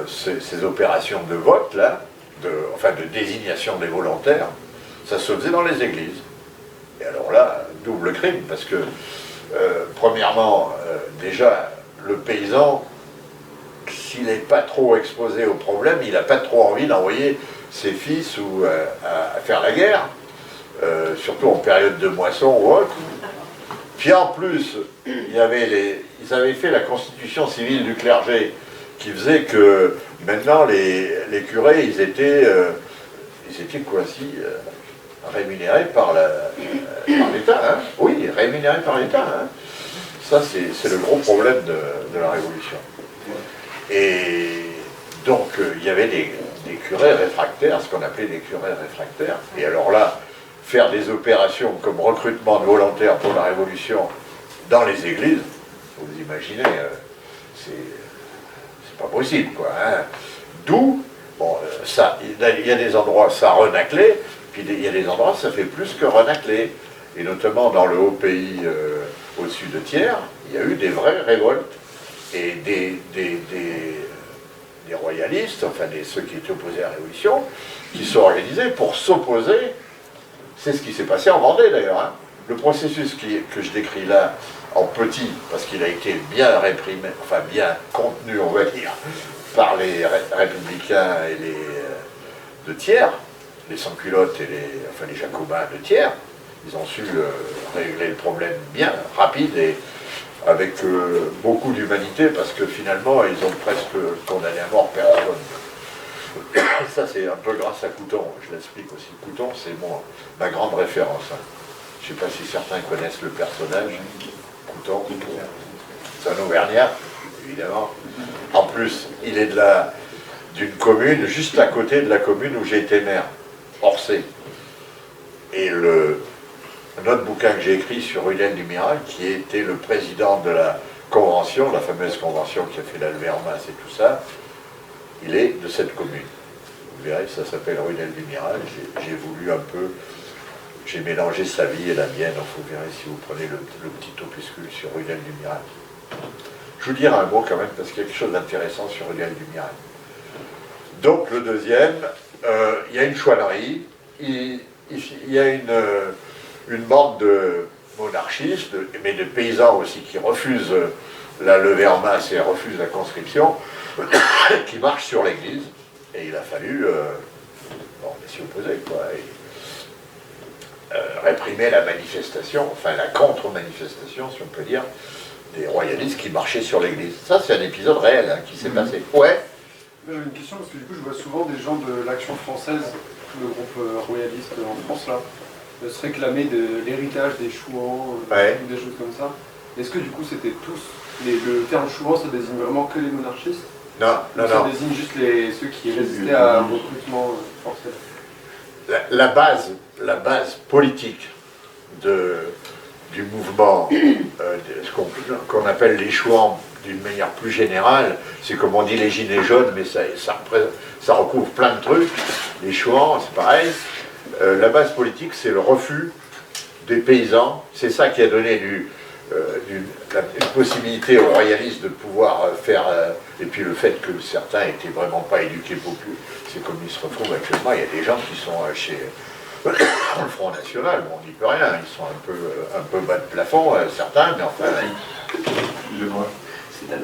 ces opérations de vote, là, enfin de désignation des volontaires, ça se faisait dans les églises. Et alors là, double crime, parce que, premièrement, déjà, le paysan, s'il n'est pas trop exposé au problème, il n'a pas trop envie d'envoyer ses fils à faire la guerre, surtout en période de moisson ou autre. Puis en plus, ils avaient fait la constitution civile du clergé qui faisait que maintenant les curés, ils étaient quoi si rémunérés par l'État, hein. Oui, rémunérés par l'État, hein. Ça, c'est le gros problème de la Révolution. Et donc, il y avait des curés réfractaires, ce qu'on appelait des curés réfractaires. Et alors là, faire des opérations comme recrutement de volontaires pour la Révolution dans les églises, vous imaginez, c'est pas possible, quoi, hein. D'où, bon, il y a des endroits, ça renaclait, puis il y a des endroits, ça fait plus que renacler. Et notamment dans le haut pays au-dessus de Thiers, il y a eu des vraies révoltes. Et des royalistes, enfin ceux qui étaient opposés à la Révolution, qui sont organisés pour s'opposer. C'est ce qui s'est passé en Vendée d'ailleurs, hein. Le processus que je décris là, en petit, parce qu'il a été bien réprimé, enfin bien contenu, on va dire, par les républicains et de Thiers, les sans-culottes et les jacobins de Thiers, ils ont su régler le problème bien, rapide et avec beaucoup d'humanité, parce que finalement, ils ont presque condamné à mort personne. Ça, c'est un peu grâce à Couton, je l'explique aussi. Couton, c'est ma grande référence. Hein. Je ne sais pas si certains connaissent le personnage. Couton, c'est un Auvergnat, évidemment. En plus, il est d'une commune, juste à côté de la commune où j'ai été maire, Orsay. Et notre bouquin que j'ai écrit sur Hudel du Mirail, qui était le président de la convention, la fameuse convention qui a fait l'Alvermas et tout ça, il est de cette commune. Vous verrez, ça s'appelle Hudel du Mirail. J'ai voulu un peu, j'ai mélangé sa vie et la mienne. Donc vous verrez si vous prenez le petit opuscule sur Hudel du Mirail. Je vous dirai un mot quand même, parce qu'il y a quelque chose d'intéressant sur Hudel du Mirail. Donc le deuxième, il y a une chouannerie, il y a une bande de monarchistes, mais de paysans aussi, qui refusent la levée en masse et refusent la conscription, qui marchent sur l'église. Et il a fallu s'y opposer, quoi. Et, réprimer la manifestation, enfin la contre-manifestation, si on peut dire, des royalistes qui marchaient sur l'église. Ça, c'est un épisode réel hein, qui s'est passé. Ouais. J'avais une question parce que du coup, je vois souvent des gens de l'Action française, le groupe royaliste en France, là, se réclamer de l'héritage des chouans, ou des choses comme ça. Est-ce que du coup, c'était tous, le terme chouan, ça désigne vraiment que les monarchistes? Non. Ça désigne juste ceux qui résistaient à un recrutement forcé. La base politique du mouvement, ce qu'on appelle les chouans d'une manière plus générale, c'est comme on dit les gilets jaunes, mais ça recouvre plein de trucs. Les chouans, c'est pareil. La base politique, c'est le refus des paysans. C'est ça qui a donné une possibilité aux royalistes de pouvoir faire... et puis le fait que certains n'étaient vraiment pas éduqués populaires. C'est comme ils se retrouvent actuellement. Il y a des gens qui sont chez le Front National. Bon, on n'y peut rien. Ils sont un peu bas de plafond, certains, mais enfin... Excusez-moi.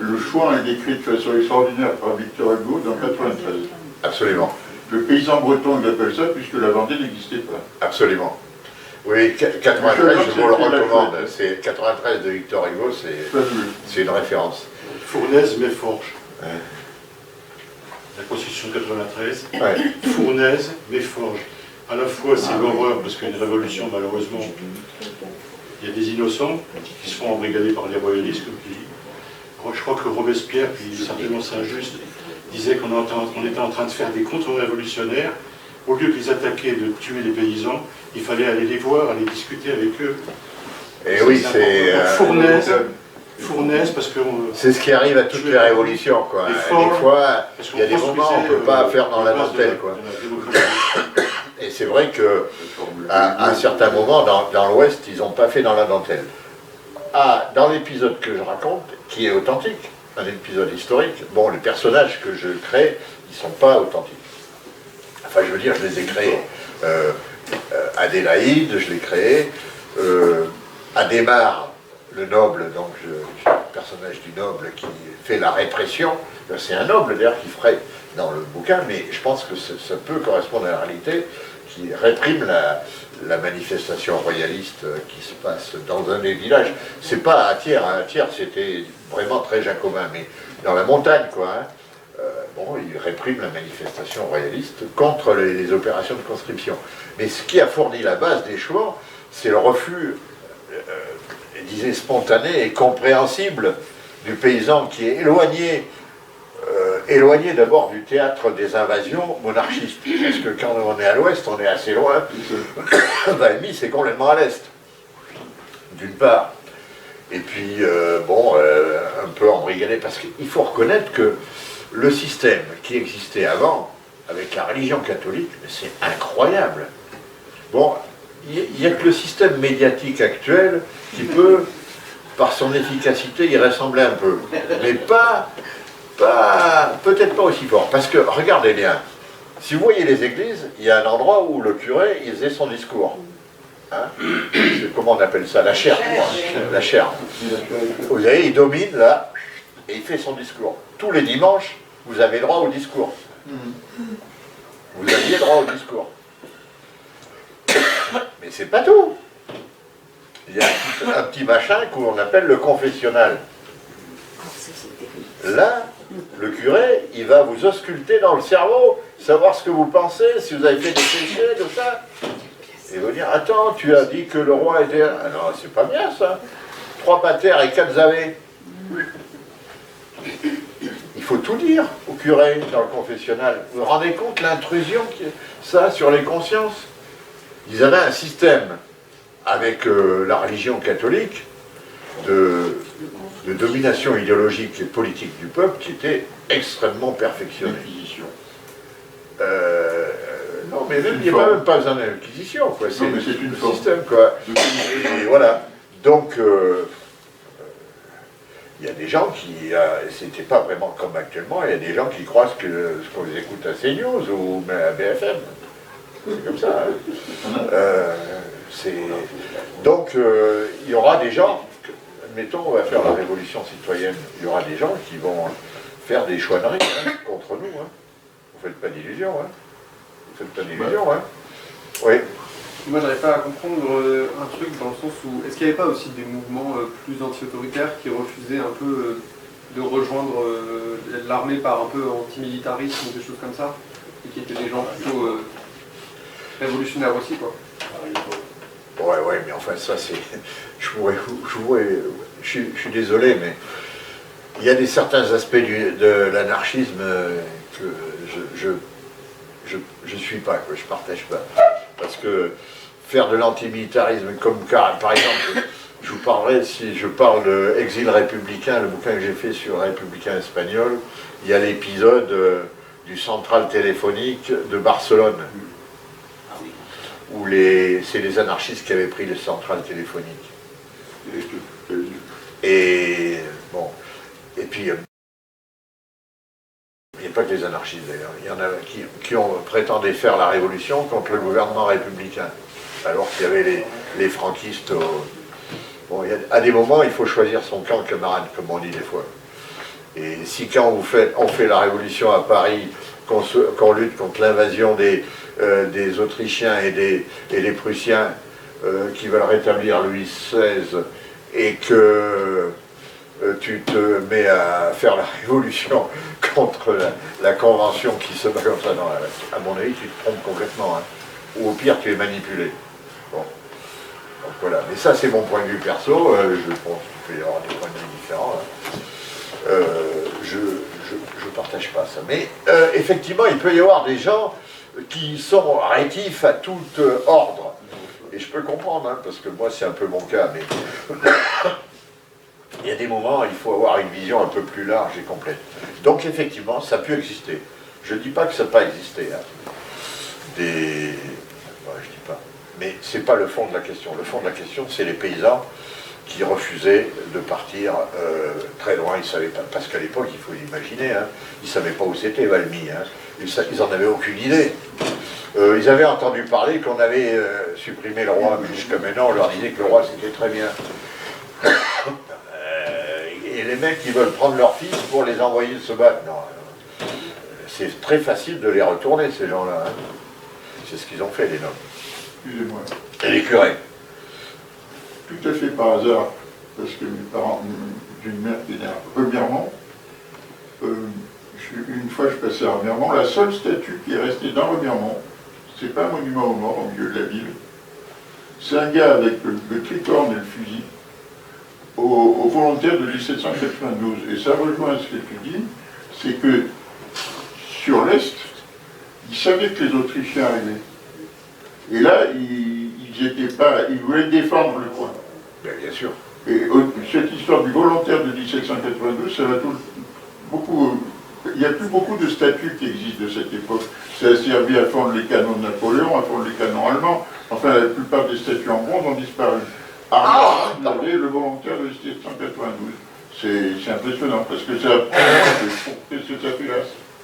Le choix est décrit de façon extraordinaire par Victor Hugo dans 93. Absolument. Le paysan breton, il appelle ça, puisque la Vendée n'existait pas. Absolument. Oui, 93, je vous le recommande. C'est 93 de Victor Hugo, c'est une référence. Fournaise, mais Forges. Ouais. La Constitution de 93. Ouais. Fournaise, mais Forges. À la fois, c'est l'horreur, parce qu'une révolution, malheureusement, il y a des innocents qui se font embrigader par les royalistes, comme tu dis. Je crois que Robespierre, puis certainement c'est injuste, disait qu'on était en train de faire des contre-révolutionnaires. Au lieu qu'ils attaquaient de tuer les paysans, il fallait aller les voir, aller discuter avec eux. Et oui, c'est... Fournaise, parce que... c'est ce qui arrive à toutes les révolutions, quoi. Des fois, il y a des moments où on ne peut pas faire dans la dentelle, quoi. Et c'est vrai qu'à un certain moment, dans l'Ouest, ils n'ont pas fait dans la dentelle. Dans l'épisode que je raconte, qui est authentique, un épisode historique, bon, les personnages que je crée, ils ne sont pas authentiques. Enfin, je veux dire, je les ai créés. Adélaïde, je l'ai créé. Adhémar, le noble, donc le personnage du noble qui fait la répression, c'est un noble d'ailleurs qui ferait dans le bouquin, mais je pense que ça peut correspondre à la réalité, qui réprime la manifestation royaliste qui se passe dans un des villages. C'est pas à Thiers, hein. À Thiers c'était vraiment très jacobin, mais dans la montagne, quoi. Hein. Il réprime la manifestation royaliste contre les opérations de conscription. Mais ce qui a fourni la base des choix, c'est le refus, disait spontané et compréhensible du paysan qui est éloigné d'abord du théâtre des invasions monarchistes. Parce que quand on est à l'ouest, on est assez loin. Valmy, c'est complètement à l'est, d'une part. Et puis, un peu embrigadé, parce qu'il faut reconnaître que le système qui existait avant, avec la religion catholique, c'est incroyable. Bon, il n'y a que le système médiatique actuel qui peut, par son efficacité, y ressembler un peu. Mais peut-être pas aussi fort. Parce que, regardez bien, si vous voyez les églises, il y a un endroit où le curé, il faisait son discours. Hein, comment on appelle ça? La chaire. La chaire. Vous voyez, il domine là, et il fait son discours. Tous les dimanches, vous avez droit au discours. Vous aviez droit au discours. Mais c'est pas tout. Il y a un petit machin qu'on appelle le confessionnal. Là, le curé, il va vous ausculter dans le cerveau, savoir ce que vous pensez, si vous avez fait des péchés, tout ça. Et vous dire, attends, tu as dit que le roi était... Ah non, c'est pas bien ça. 3 patères et 4 avés. Il faut tout dire au curé dans le confessionnal. Vous vous rendez compte l'intrusion ça sur les consciences? Ils avaient un système avec la religion catholique de domination idéologique et politique du peuple qui était extrêmement perfectionné. Non, mais même, il n'y a même pas besoin d'inquisition, quoi. C'est un système, quoi. Et voilà. Donc, il y a des gens qui... c'était pas vraiment comme actuellement, il y a des gens qui croient ce qu'on les écoute à CNews ou à BFM. C'est comme ça. Hein. Donc, il y aura des gens... Admettons, on va faire la révolution citoyenne. Il y aura des gens qui vont faire des chouanneries contre nous. Hein. Vous faites pas d'illusions. Hein. Vous faites pas d'illusions. Hein. Oui. Moi, j'arrive pas à comprendre un truc dans le sens où... Est-ce qu'il n'y avait pas aussi des mouvements plus anti-autoritaires qui refusaient un peu de rejoindre l'armée par un peu antimilitarisme ou des choses comme ça? Et qui étaient des gens plutôt révolutionnaires aussi, quoi. Ouais, mais enfin, ça, c'est... Je suis désolé, mais il y a certains aspects de l'anarchisme que je suis pas, que je partage pas. Parce que faire de l'antimilitarisme comme par exemple, je vous parlerai, si je parle de Exil républicain, le bouquin que j'ai fait sur républicain espagnol, il y a l'épisode du central téléphonique de Barcelone, où c'est les anarchistes qui avaient pris les centrales téléphoniques. Et bon, et puis il n'y a pas que les anarchistes d'ailleurs, il y en a qui ont prétendu faire la révolution contre le gouvernement républicain, alors qu'il y avait les franquistes. Bon, à des moments, il faut choisir son camp, camarade, comme on dit des fois. Et si quand on fait la révolution à Paris, qu'on lutte contre l'invasion des Autrichiens et des Prussiens qui veulent rétablir Louis XVI, et que tu te mets à faire la révolution contre la convention qui se bat comme ça, à mon avis, tu te trompes complètement. Hein. Ou au pire, tu es manipulé. Bon. Donc voilà. Mais ça, c'est mon point de vue perso. Je pense qu'il peut y avoir des points de vue différents. Hein. Je partage pas ça. Mais effectivement, il peut y avoir des gens qui sont rétifs à tout ordre. Et je peux comprendre, hein, parce que moi, c'est un peu mon cas. Mais il y a des moments, il faut avoir une vision un peu plus large et complète. Donc effectivement, ça peut exister. Je ne dis pas que ça n'a pas existé. Hein. Je dis pas. Mais ce n'est pas le fond de la question. Le fond de la question, c'est les paysans qui refusaient de partir très loin. Ils ne savaient pas, parce qu'à l'époque, il faut l'imaginer, hein, ils ne savaient pas où c'était Valmy. Hein. Ils n'en avaient aucune idée. Ils avaient entendu parler qu'on avait supprimé le roi, mais jusqu'à maintenant, on leur disait que le roi, c'était très bien. Et les mecs qui veulent prendre leurs fils pour les envoyer se battre. Non, c'est très facile de les retourner, ces gens-là. Hein. C'est ce qu'ils ont fait, les nobles. Excusez-moi. Et les curés. Tout à fait par hasard, parce que mes parents, d'une mère qui est née à Remiremont, une fois je passais à Remiremont, la seule statue qui est restée dans Remiremont, c'est pas un monument aux morts au milieu de la ville, c'est un gars avec le tricorne et le fusil, aux volontaires de 1792. Et ça rejoint ce que tu dis, c'est que sur l'Est, ils savaient que les Autrichiens arrivaient. Et là, ils voulaient défendre le coin. Bien sûr. Et cette histoire du volontaire de 1792, ça va beaucoup. Il n'y a plus beaucoup de statues qui existent de cette époque. Ça a servi à fondre les canons de Napoléon, à fondre les canons allemands. Enfin, la plupart des statues en bronze ont disparu. Il y avait le volontaire de 1792. C'est impressionnant, parce que ça a fait ce statut-là.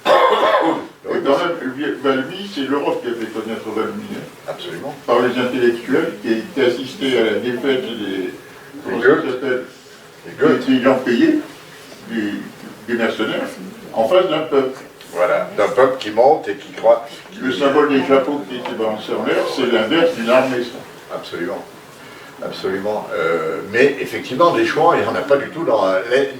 Et quand même, Valmy, c'est l'Europe qui a fait connaître Valmy. Hein, absolument. Par les intellectuels qui assistaient à la défaite des gens payés, des mercenaires, en face d'un peuple. Voilà, d'un peuple qui monte et qui croit. Le symbole des chapeaux qui était balancé en l'air, c'est l'inverse d'une armée, ça. Absolument. absolument. Mais effectivement, des chouans, il n'y en a pas du tout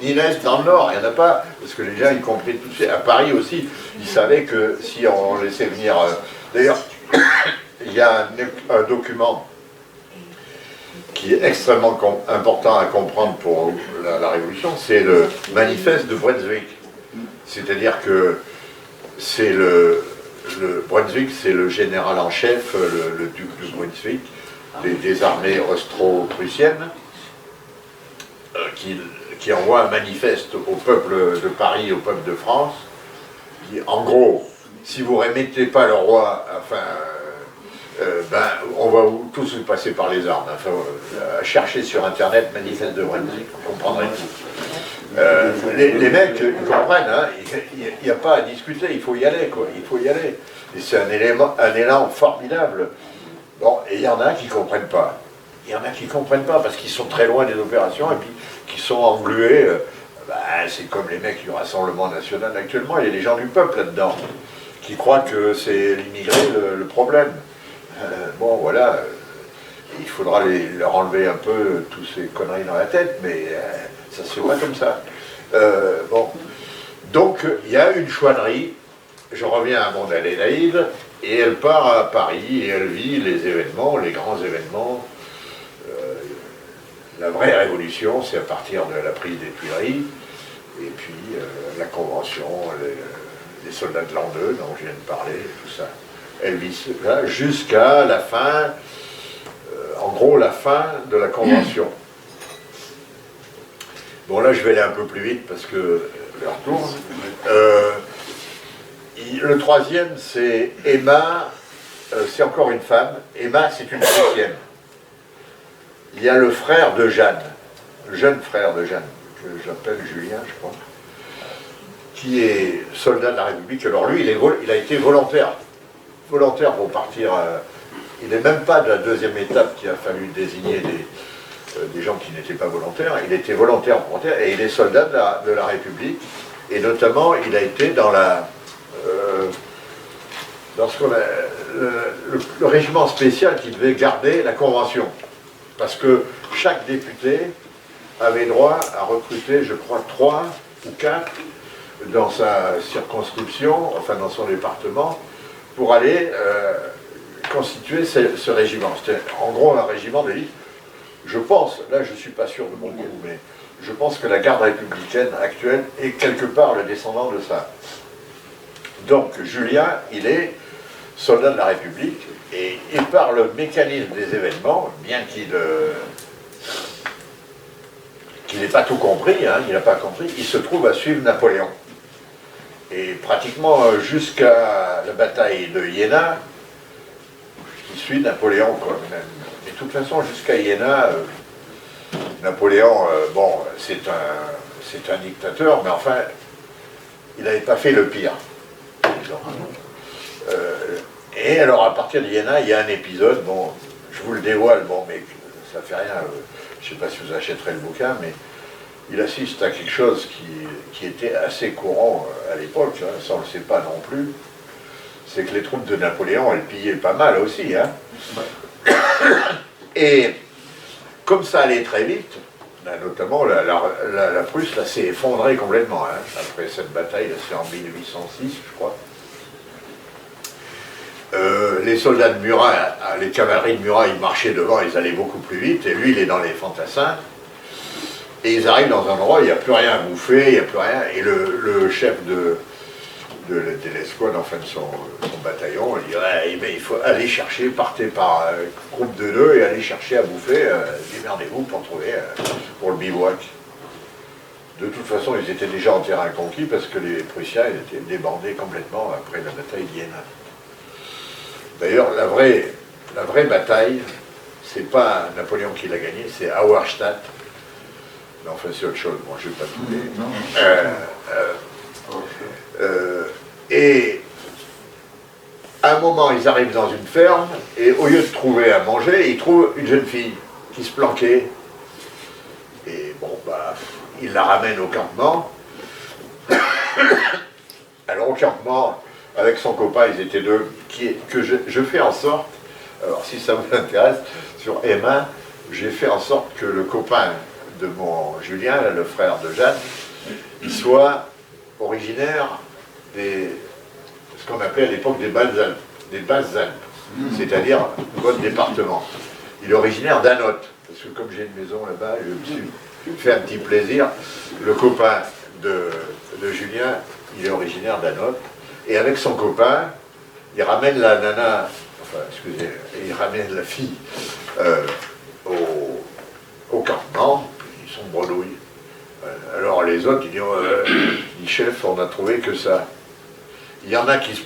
ni l'Est, dans le Nord, il n'y en a pas. Parce que les gens, y compris tous, à Paris aussi, ils savaient que si on laissait venir... D'ailleurs, il y a un document qui est extrêmement important à comprendre pour la Révolution, c'est le manifeste de Brunswick. C'est-à-dire que c'est Brunswick, c'est le général en chef, le duc de Brunswick, des armées austro-prussiennes, qui envoie un manifeste au peuple de Paris, au peuple de France, qui, en gros, si vous ne remettez pas le roi, enfin, on va tous vous passer par les armes. Enfin, cherchez sur Internet manifeste de Brunswick, vous comprendrez tout. Les mecs, ils comprennent, hein, il n'y a pas à discuter, il faut y aller, quoi, il faut y aller. Et c'est un élan formidable. Bon, et il y en a qui ne comprennent pas. Il y en a qui ne comprennent pas parce qu'ils sont très loin des opérations et puis qui sont englués. C'est comme les mecs du Rassemblement National actuellement, il y a des gens du peuple là-dedans qui croient que c'est l'immigré le problème. Bon, voilà, il faudra leur enlever un peu toutes ces conneries dans la tête, mais ça ne se fait pas comme ça. Bon. Donc, il y a une chouannerie, je reviens à mon Adélaïde, et elle part à Paris, et elle vit les événements, les grands événements. La vraie révolution, c'est à partir de la prise des Tuileries, et puis la Convention, les soldats de l'an 2, dont je viens de parler, tout ça. Elle vit là jusqu'à la fin, en gros la fin de la Convention. Bon là je vais aller un peu plus vite parce que l'heure tourne. Le troisième c'est Emma, c'est encore une femme. Emma c'est une chrétienne. Il y a le frère de Jeanne, le jeune frère de Jeanne, que j'appelle Julien je crois, qui est soldat de la République. Alors lui il a été volontaire pour partir, il n'est même pas de la deuxième étape qu'il a fallu désigner des gens qui n'étaient pas volontaires, il était volontaire et il est soldat de la République, et notamment il a été dans ce qu'on a, le régiment spécial qui devait garder la Convention, parce que chaque député avait droit à recruter, je crois, 3 ou 4 dans sa circonscription, enfin dans son département, pour aller constituer ce régiment. C'était en gros un régiment d'élite. Je pense, là je ne suis pas sûr de mon goût, mais je pense que la garde républicaine actuelle est quelque part le descendant de ça. Donc Julien, il est soldat de la République, et par le mécanisme des événements, bien qu'il n'ait pas tout compris, hein, il n'a pas compris, il se trouve à suivre Napoléon. Et pratiquement jusqu'à la bataille de Iéna, il suit Napoléon, quoi. Mais de toute façon, jusqu'à Iéna, Napoléon, bon, c'est un dictateur, mais enfin, il n'avait pas fait le pire, disons. Et alors, à partir d'Iéna, il y a un épisode, bon, je vous le dévoile, bon, mais ça fait rien, je ne sais pas si vous achèterez le bouquin, mais il assiste à quelque chose qui était assez courant à l'époque, hein, ça on ne le sait pas non plus, c'est que les troupes de Napoléon, elles pillaient pas mal aussi. Hein. Et comme ça allait très vite, là, notamment la Prusse s'est effondrée complètement, hein, après cette bataille, c'est en 1806 je crois. Les soldats de Murat, les cavaleries de Murat, ils marchaient devant, ils allaient beaucoup plus vite, et lui il est dans les fantassins. Et ils arrivent dans un endroit, il n'y a plus rien à bouffer, il n'y a plus rien. Et le chef de l'escouade, enfin de son bataillon, il dit ouais, mais il faut aller chercher, partez par groupe de 2 et aller chercher à bouffer, démerdez-vous pour trouver pour le bivouac. De toute façon, ils étaient déjà en terrain conquis parce que les Prussiens étaient débordés complètement après la bataille d'Iéna. D'ailleurs, la vraie bataille, c'est pas Napoléon qui l'a gagnée, c'est Auerstadt. Mais enfin, c'est autre chose, bon, je ne vais pas tout dire. Et à un moment, ils arrivent dans une ferme, et au lieu de trouver à manger, ils trouvent une jeune fille qui se planquait. Et bon, bah, ils la ramènent au campement. Alors, au campement, avec son copain, ils étaient deux, que je fais en sorte, alors si ça vous intéresse, sur Emma, j'ai fait en sorte que le copain de mon Julien, là, le frère de Jeanne, il soit originaire des ce qu'on appelait à l'époque des Basses-Alpes, c'est-à-dire votre département. Il est originaire d'Anote, parce que comme j'ai une maison là-bas, je me suis fait un petit plaisir. Le copain de Julien, il est originaire d'Anote, et avec son copain, il ramène la nana, enfin, excusez, il ramène la fille au campement, ils sont bredouilles. Alors les autres, ils disent chef, on a trouvé que ça. Il y en a qui se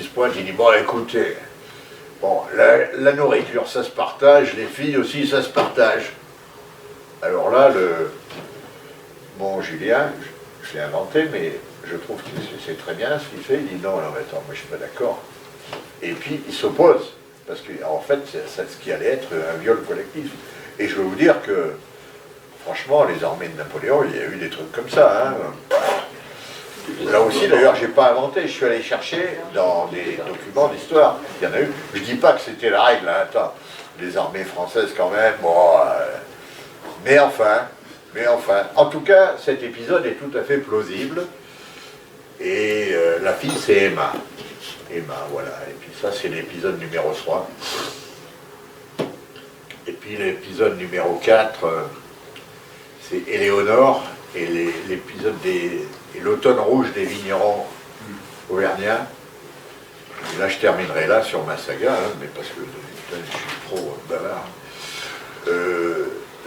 pointent, il dit, bon écoutez, bon, la nourriture ça se partage, les filles aussi ça se partage. Alors là, bon Julien, je l'ai inventé, mais je trouve que c'est très bien ce qu'il fait. Il dit non, non, mais attends, moi je suis pas d'accord. Et puis il s'oppose, parce qu'en fait, c'est ce qui allait être un viol collectif. Et je veux vous dire que, franchement, les armées de Napoléon, il y a eu des trucs comme ça. Hein. Là aussi, d'ailleurs, je n'ai pas inventé, je suis allé chercher dans des documents d'histoire. Il y en a eu. Je ne dis pas que c'était la règle, hein, attends, les armées françaises quand même, bon, mais enfin, en tout cas, cet épisode est tout à fait plausible. Et la fille, c'est Emma. Emma, voilà. Et puis ça, c'est l'épisode numéro 3. Et puis l'épisode numéro 4, c'est Éléonore, et l'épisode et l'automne rouge des vignerons auvergnats. Et là, je terminerai là sur ma saga, hein, mais parce que putain, je suis trop bavard.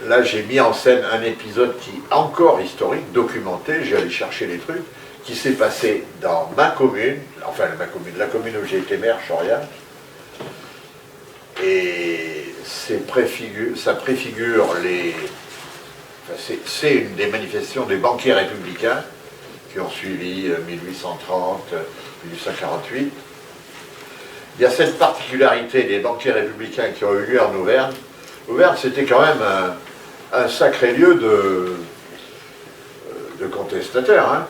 Là, j'ai mis en scène un épisode qui est encore historique, documenté, j'ai allé chercher les trucs, qui s'est passé dans ma commune, enfin la commune où j'ai été maire, Choriat, et ça préfigure les... Enfin, c'est une des manifestations des banquiers républicains qui ont suivi 1830, 1848. Il y a cette particularité des banquiers républicains qui ont eu lieu en Auvergne. Auvergne, c'était quand même un sacré lieu de contestataires. Hein.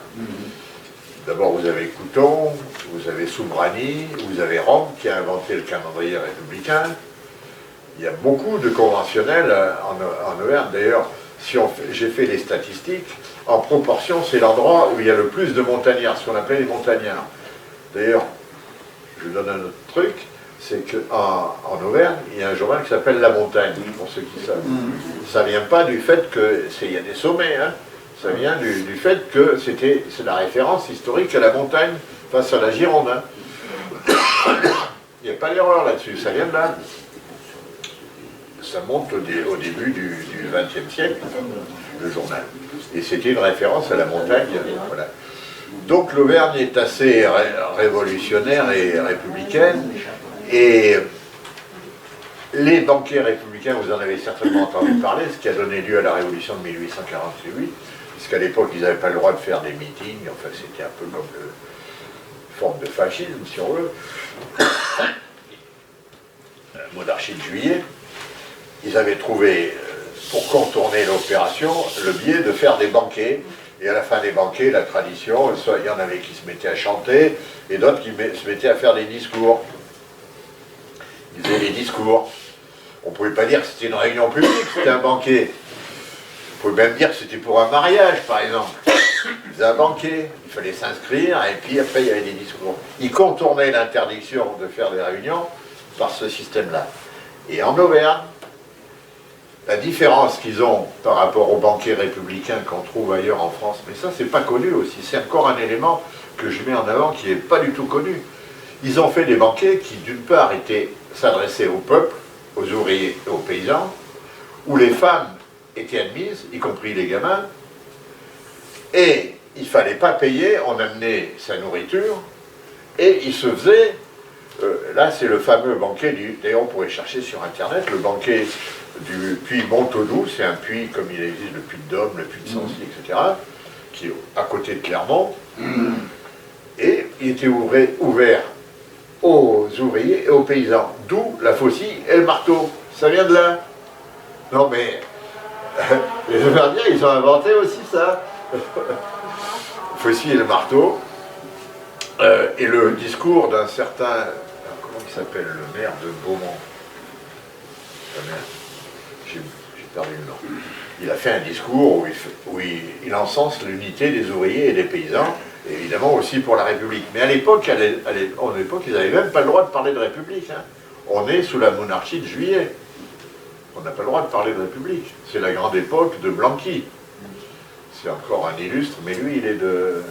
D'abord, vous avez Couthon, vous avez Soubrani, vous avez Rome qui a inventé le calendrier républicain. Il y a beaucoup de conventionnels en Auvergne. D'ailleurs, j'ai fait les statistiques, en proportion, c'est l'endroit où il y a le plus de montagnards, ce qu'on appelle les montagnards. D'ailleurs, je vous donne un autre truc, c'est qu'en Auvergne, il y a un journal qui s'appelle La Montagne, pour ceux qui savent. Ça ne vient pas du fait il y a des sommets, hein. Ça vient du fait que c'est la référence historique à la montagne face à la Gironde. Hein. Il n'y a pas d'erreur là-dessus, ça vient de là. Ça monte au début du XXe siècle, le journal. Et c'était une référence à la montagne. Voilà. Donc l'Auvergne est assez révolutionnaire et républicaine. Et les banquiers républicains, vous en avez certainement entendu parler, ce qui a donné lieu à la révolution de 1848, puisqu'à l'époque, ils n'avaient pas le droit de faire des meetings, enfin c'était un peu comme une forme de fascisme, si on veut. Monarchie de juillet. Ils avaient trouvé, pour contourner l'opération, le biais de faire des banquets. Et à la fin des banquets, la tradition, il y en avait qui se mettaient à chanter, et d'autres qui se mettaient à faire des discours. Ils faisaient des discours. On ne pouvait pas dire que c'était une réunion publique, c'était un banquet. On pouvait même dire que c'était pour un mariage, par exemple. Ils faisaient un banquet, il fallait s'inscrire, et puis après il y avait des discours. Ils contournaient l'interdiction de faire des réunions par ce système-là. Et en Auvergne, la différence qu'ils ont par rapport aux banquiers républicains qu'on trouve ailleurs en France, mais ça c'est pas connu aussi, c'est encore un élément que je mets en avant qui n'est pas du tout connu. Ils ont fait des banquets qui d'une part s'adressaient au peuple, aux ouvriers et aux paysans, où les femmes étaient admises, y compris les gamins, et il ne fallait pas payer, on amenait sa nourriture, et il se faisait, là c'est le fameux banquet d'ailleurs on pourrait chercher sur internet, le banquet du puits Montaudou, c'est un puits comme il existe le puits de Dôme, le puits de Sancy, etc., qui est à côté de Clermont, et il était ouvert aux ouvriers et aux paysans, d'où la faucille et le marteau. Ça vient de là. Non mais, les Auvergnats, ils ont inventé aussi ça. Faucille et le marteau, et le discours d'un certain, comment il s'appelle, le maire de Beaumont. perdu le nom. Il a fait un discours où il encense l'unité des ouvriers et des paysans, et évidemment aussi pour la République. Mais à l'époque, ils n'avaient même pas le droit de parler de République. Hein. On est sous la monarchie de Juillet. On n'a pas le droit de parler de République. C'est la grande époque de Blanqui. C'est encore un illustre, mais lui, il est de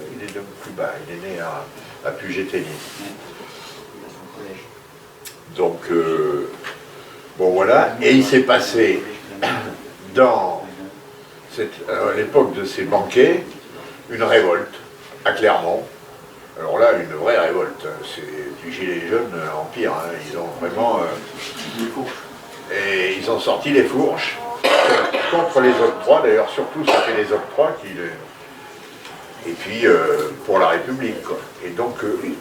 plus bas. Il est né à Puget-Thénis. Donc, bon voilà. Et il s'est passé dans à l'époque de ces banquets, une révolte à Clermont. Alors là, une vraie révolte. C'est du gilet jaune en pire. Hein. Ils ont vraiment... et ils ont sorti les fourches contre les octrois. D'ailleurs, surtout, c'était les octrois qui... Et puis, pour la République, quoi. Et donc,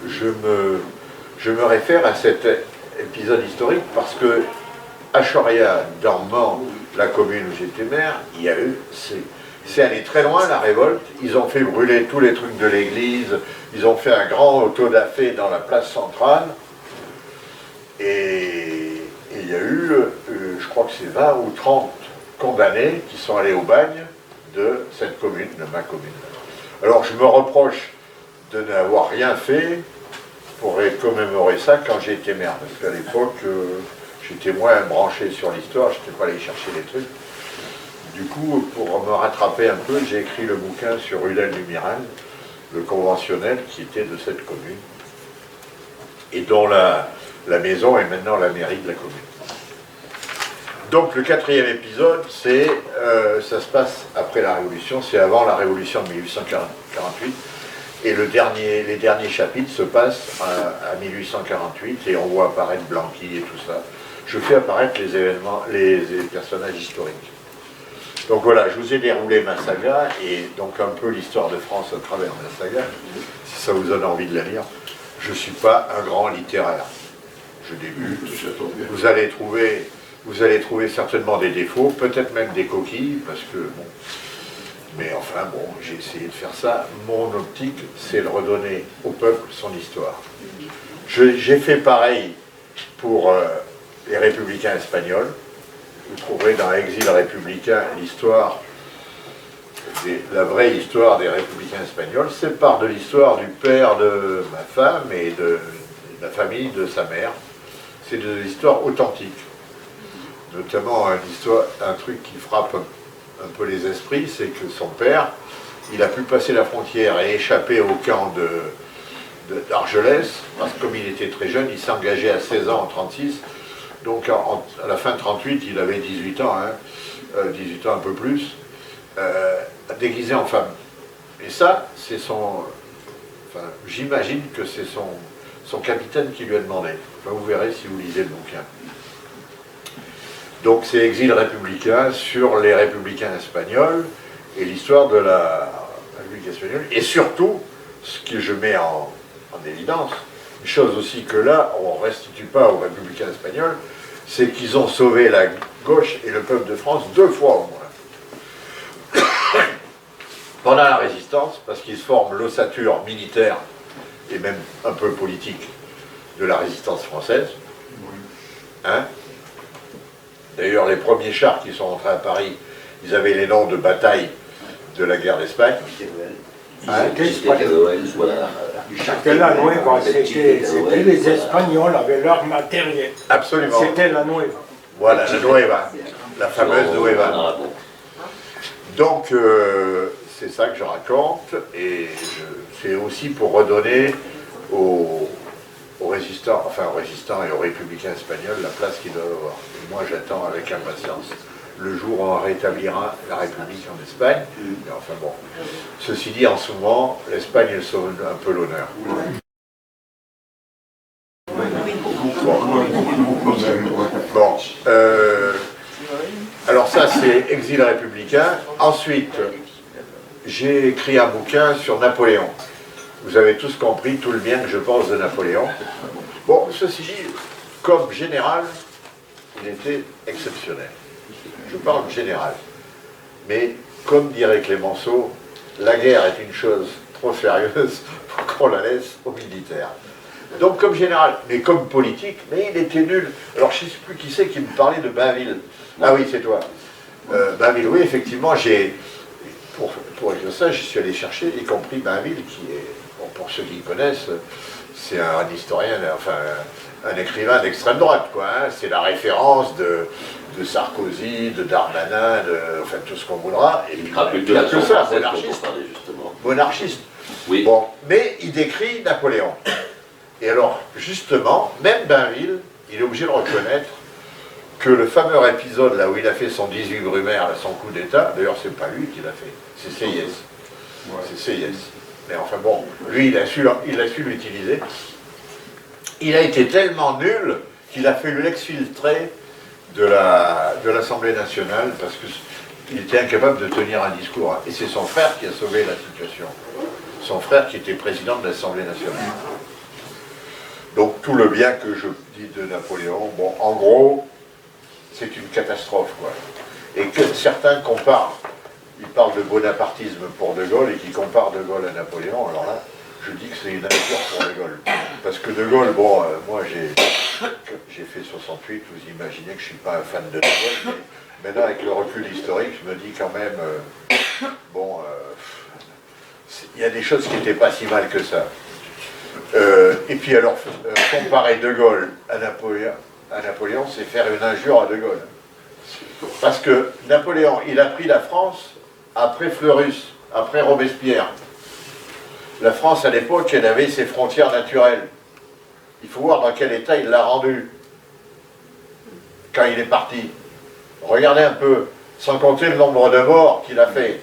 je me réfère à cet épisode historique parce que à Choria, dans Mans, la commune où j'étais maire, il y a eu... C'est allé très loin, la révolte. Ils ont fait brûler tous les trucs de l'église. Ils ont fait un grand auto-da-fé dans la place centrale. Et il y a eu, je crois que c'est 20 ou 30 condamnés qui sont allés au bagne de cette commune, de ma commune. Alors je me reproche de n'avoir rien fait pour commémorer ça quand j'ai été maire. Parce qu'à l'époque, j'étais moins branché sur l'histoire, je n'étais pas allé chercher les trucs. Du coup, pour me rattraper un peu, j'ai écrit le bouquin sur Rudel du Miral, le conventionnel qui était de cette commune, et dont la maison est maintenant la mairie de la commune. Donc le quatrième épisode, ça se passe après la Révolution, c'est avant la Révolution de 1848, et les derniers chapitres se passent à 1848, et on voit apparaître Blanqui et tout ça. Je fais apparaître les événements, les personnages historiques. Donc voilà, je vous ai déroulé ma saga, et donc un peu l'histoire de France à travers ma saga, si ça vous donne envie de la lire. Je ne suis pas un grand littéraire. Je débute. Vous allez trouver certainement des défauts, peut-être même des coquilles, parce que, bon... Mais enfin, bon, j'ai essayé de faire ça. Mon optique, c'est de redonner au peuple son histoire. J'ai fait pareil pour les républicains espagnols. Vous trouverez dans Exil républicain l'histoire, la vraie histoire des républicains espagnols. C'est part de l'histoire du père de ma femme et de la famille de sa mère. C'est de l'histoire authentique. Notamment un truc qui frappe un peu les esprits, c'est que son père, il a pu passer la frontière et échapper au camp d'Argelès, parce que comme il était très jeune, il s'engageait à 16 ans en 1936. Donc à la fin de 1938, il avait 18 ans, 18 ans un peu plus, déguisé en femme. Et ça, c'est son... Enfin, j'imagine que c'est son capitaine qui lui a demandé. Enfin, vous verrez si vous lisez le bouquin. Donc c'est Exil républicain sur les républicains espagnols et l'histoire de la République espagnole. Et surtout, ce que je mets en évidence, une chose aussi que là, on ne restitue pas aux républicains espagnols, c'est qu'ils ont sauvé la gauche et le peuple de France 2 fois au moins. Pendant la résistance, parce qu'ils forment l'ossature militaire et même un peu politique de la résistance française. Hein? D'ailleurs, les premiers chars qui sont rentrés à Paris, ils avaient les noms de batailles de la guerre d'Espagne. C'était la Nueva, c'était les Espagnols avec leur matériel. Absolument. C'était la Nueva. Voilà, la Nueva, la fameuse Nueva. Donc, c'est ça que je raconte, et c'est aussi pour redonner aux résistants, enfin aux résistants et aux républicains espagnols la place qu'ils doivent avoir. Et moi, j'attends avec impatience le jour où on rétablira la République en Espagne. Mais enfin bon, ceci dit, en ce moment, l'Espagne, elle sauve un peu l'honneur. Bon, alors ça, c'est Exil républicain. Ensuite, j'ai écrit un bouquin sur Napoléon. Vous avez tous compris tout le bien que je pense de Napoléon. Bon, ceci dit, comme général, il était exceptionnel. Je parle général. Mais, comme dirait Clémenceau, la guerre est une chose trop sérieuse pour qu'on la laisse aux militaires. Donc, comme général, mais comme politique, mais il était nul. Alors, je ne sais plus qui c'est qui me parlait de Bainville. Ah oui, c'est toi. Bainville, oui, effectivement, pour écrire ça, je suis allé chercher, y compris Bainville, qui est, bon, pour ceux qui connaissent, c'est un historien, enfin, un écrivain d'extrême droite, quoi. Hein. C'est la référence de Sarkozy, de Darmanin, enfin, tout ce qu'on voudra. Et puis, il y a que ça, monarchiste. Monarchiste. Oui. Bon, mais il décrit Napoléon. Et alors, justement, même Bainville, il est obligé de reconnaître que le fameux épisode là où il a fait son 18 Brumaire, là, son coup d'État, d'ailleurs c'est pas lui qui l'a fait, c'est Sieyès. Ouais. C'est Sieyès. Mais enfin bon, lui il a su l'utiliser. Il a été tellement nul qu'il a fallu l'exfiltrer de l'Assemblée nationale parce qu'il était incapable de tenir un discours. Et c'est son frère qui a sauvé la situation. Son frère qui était président de l'Assemblée nationale. Donc tout le bien que je dis de Napoléon, bon, en gros, c'est une catastrophe, quoi. Et que certains comparent, ils parlent de bonapartisme pour De Gaulle et qui comparent De Gaulle à Napoléon, alors là, je dis que c'est une injure pour De Gaulle. Parce que De Gaulle, bon, moi j'ai fait 68, vous imaginez que je ne suis pas un fan de Gaulle, mais maintenant avec le recul historique, je me dis quand même, bon, il y a des choses qui n'étaient pas si mal que ça. Et puis alors, comparer De Gaulle à Napoléon, c'est faire une injure à De Gaulle. Parce que Napoléon, il a pris la France après Fleurus, après Robespierre. La France, à l'époque, elle avait ses frontières naturelles. Il faut voir dans quel état il l'a rendu quand il est parti. Regardez un peu, sans compter le nombre de morts qu'il a fait.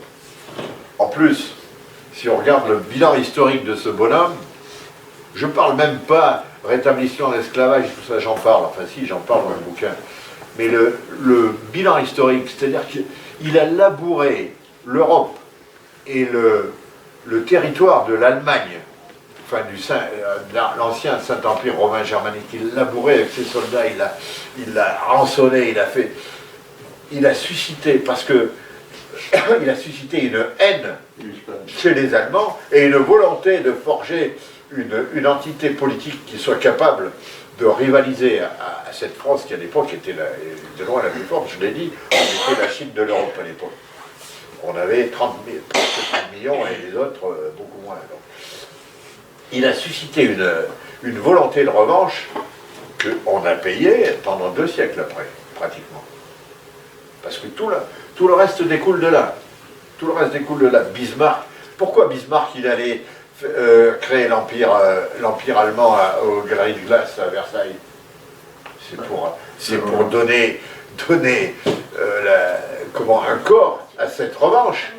En plus, si on regarde le bilan historique de ce bonhomme, je ne parle même pas rétablissement de l'esclavage, tout ça j'en parle, enfin si, j'en parle dans le bouquin. Mais le bilan historique, c'est-à-dire qu'il a labouré l'Europe et le territoire de l'Allemagne, enfin de l'ancien Saint-Empire romain germanique, il l'a labouré avec ses soldats, il l'a rançonné, il a suscité, parce que il a suscité une haine chez les Allemands et une volonté de forger une entité politique qui soit capable de rivaliser à cette France qui à l'époque était de loin la plus forte, je l'ai dit, on était la Chine de l'Europe à l'époque. On avait 30 millions et les autres beaucoup moins. Donc, il a suscité une volonté de revanche qu'on a payée pendant 2 siècles après, pratiquement. Parce que tout le reste découle de là. Tout le reste découle de là. Bismarck, pourquoi Bismarck il allait créer l'empire allemand aux Galeries de Glace à Versailles? C'est pour donner un corps à cette revanche.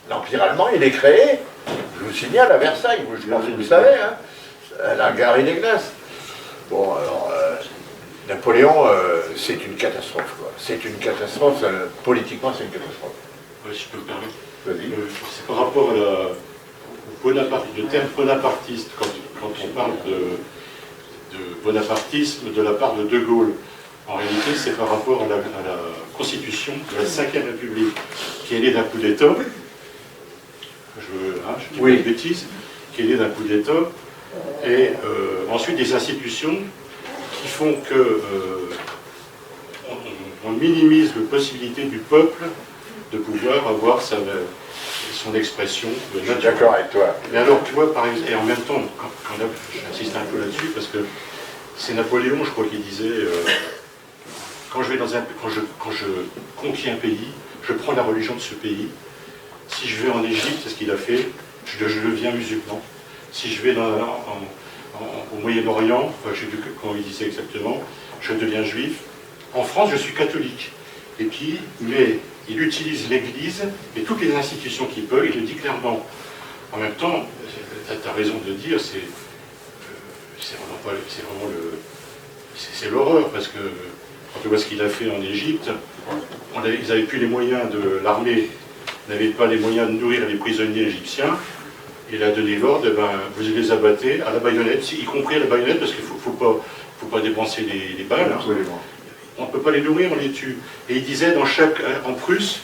L'empire allemand, il est créé, je vous signale, à Versailles, je pense que vous le savez, hein, à la Galerie des Glaces. Bon, alors, Napoléon, c'est une catastrophe, quoi. C'est une catastrophe, politiquement, c'est une catastrophe. Oui, si je peux me permettre. Vas-y. C'est par rapport à le terme bonapartiste, quand on parle de bonapartisme de la part de Gaulle. En réalité, c'est par rapport à la constitution de la Ve République, qui est née d'un coup d'État, je dis pas de bêtises, qui est née d'un coup d'État, et ensuite des institutions qui font que on minimise la possibilité du peuple de pouvoir avoir son expression de nature. Je suis d'accord avec toi. Mais alors, tu vois, par exemple, et en même temps, j'insiste un peu là-dessus, parce que c'est Napoléon, je crois, qui disait quand je conquis un pays, je prends la religion de ce pays. Si je vais en Égypte, c'est ce qu'il a fait, je deviens musulman. Si je vais au Moyen-Orient, enfin, je ne sais plus comment il disait exactement, je deviens juif. En France, je suis catholique. Et puis, mais il utilise l'Église et toutes les institutions qu'il peut, il le dit clairement. En même temps, tu as raison de le dire, c'est l'horreur, parce que quand tu vois ce qu'il a fait en Égypte, ils n'avaient plus les moyens de l'armée, n'avaient pas les moyens de nourrir les prisonniers égyptiens. Il a donné l'ordre, vous les abattez à la baïonnette, y compris à la baïonnette, parce qu'il ne faut pas dépenser les balles. Absolument. On ne peut pas les nourrir, on les tue. Et il disait en Prusse,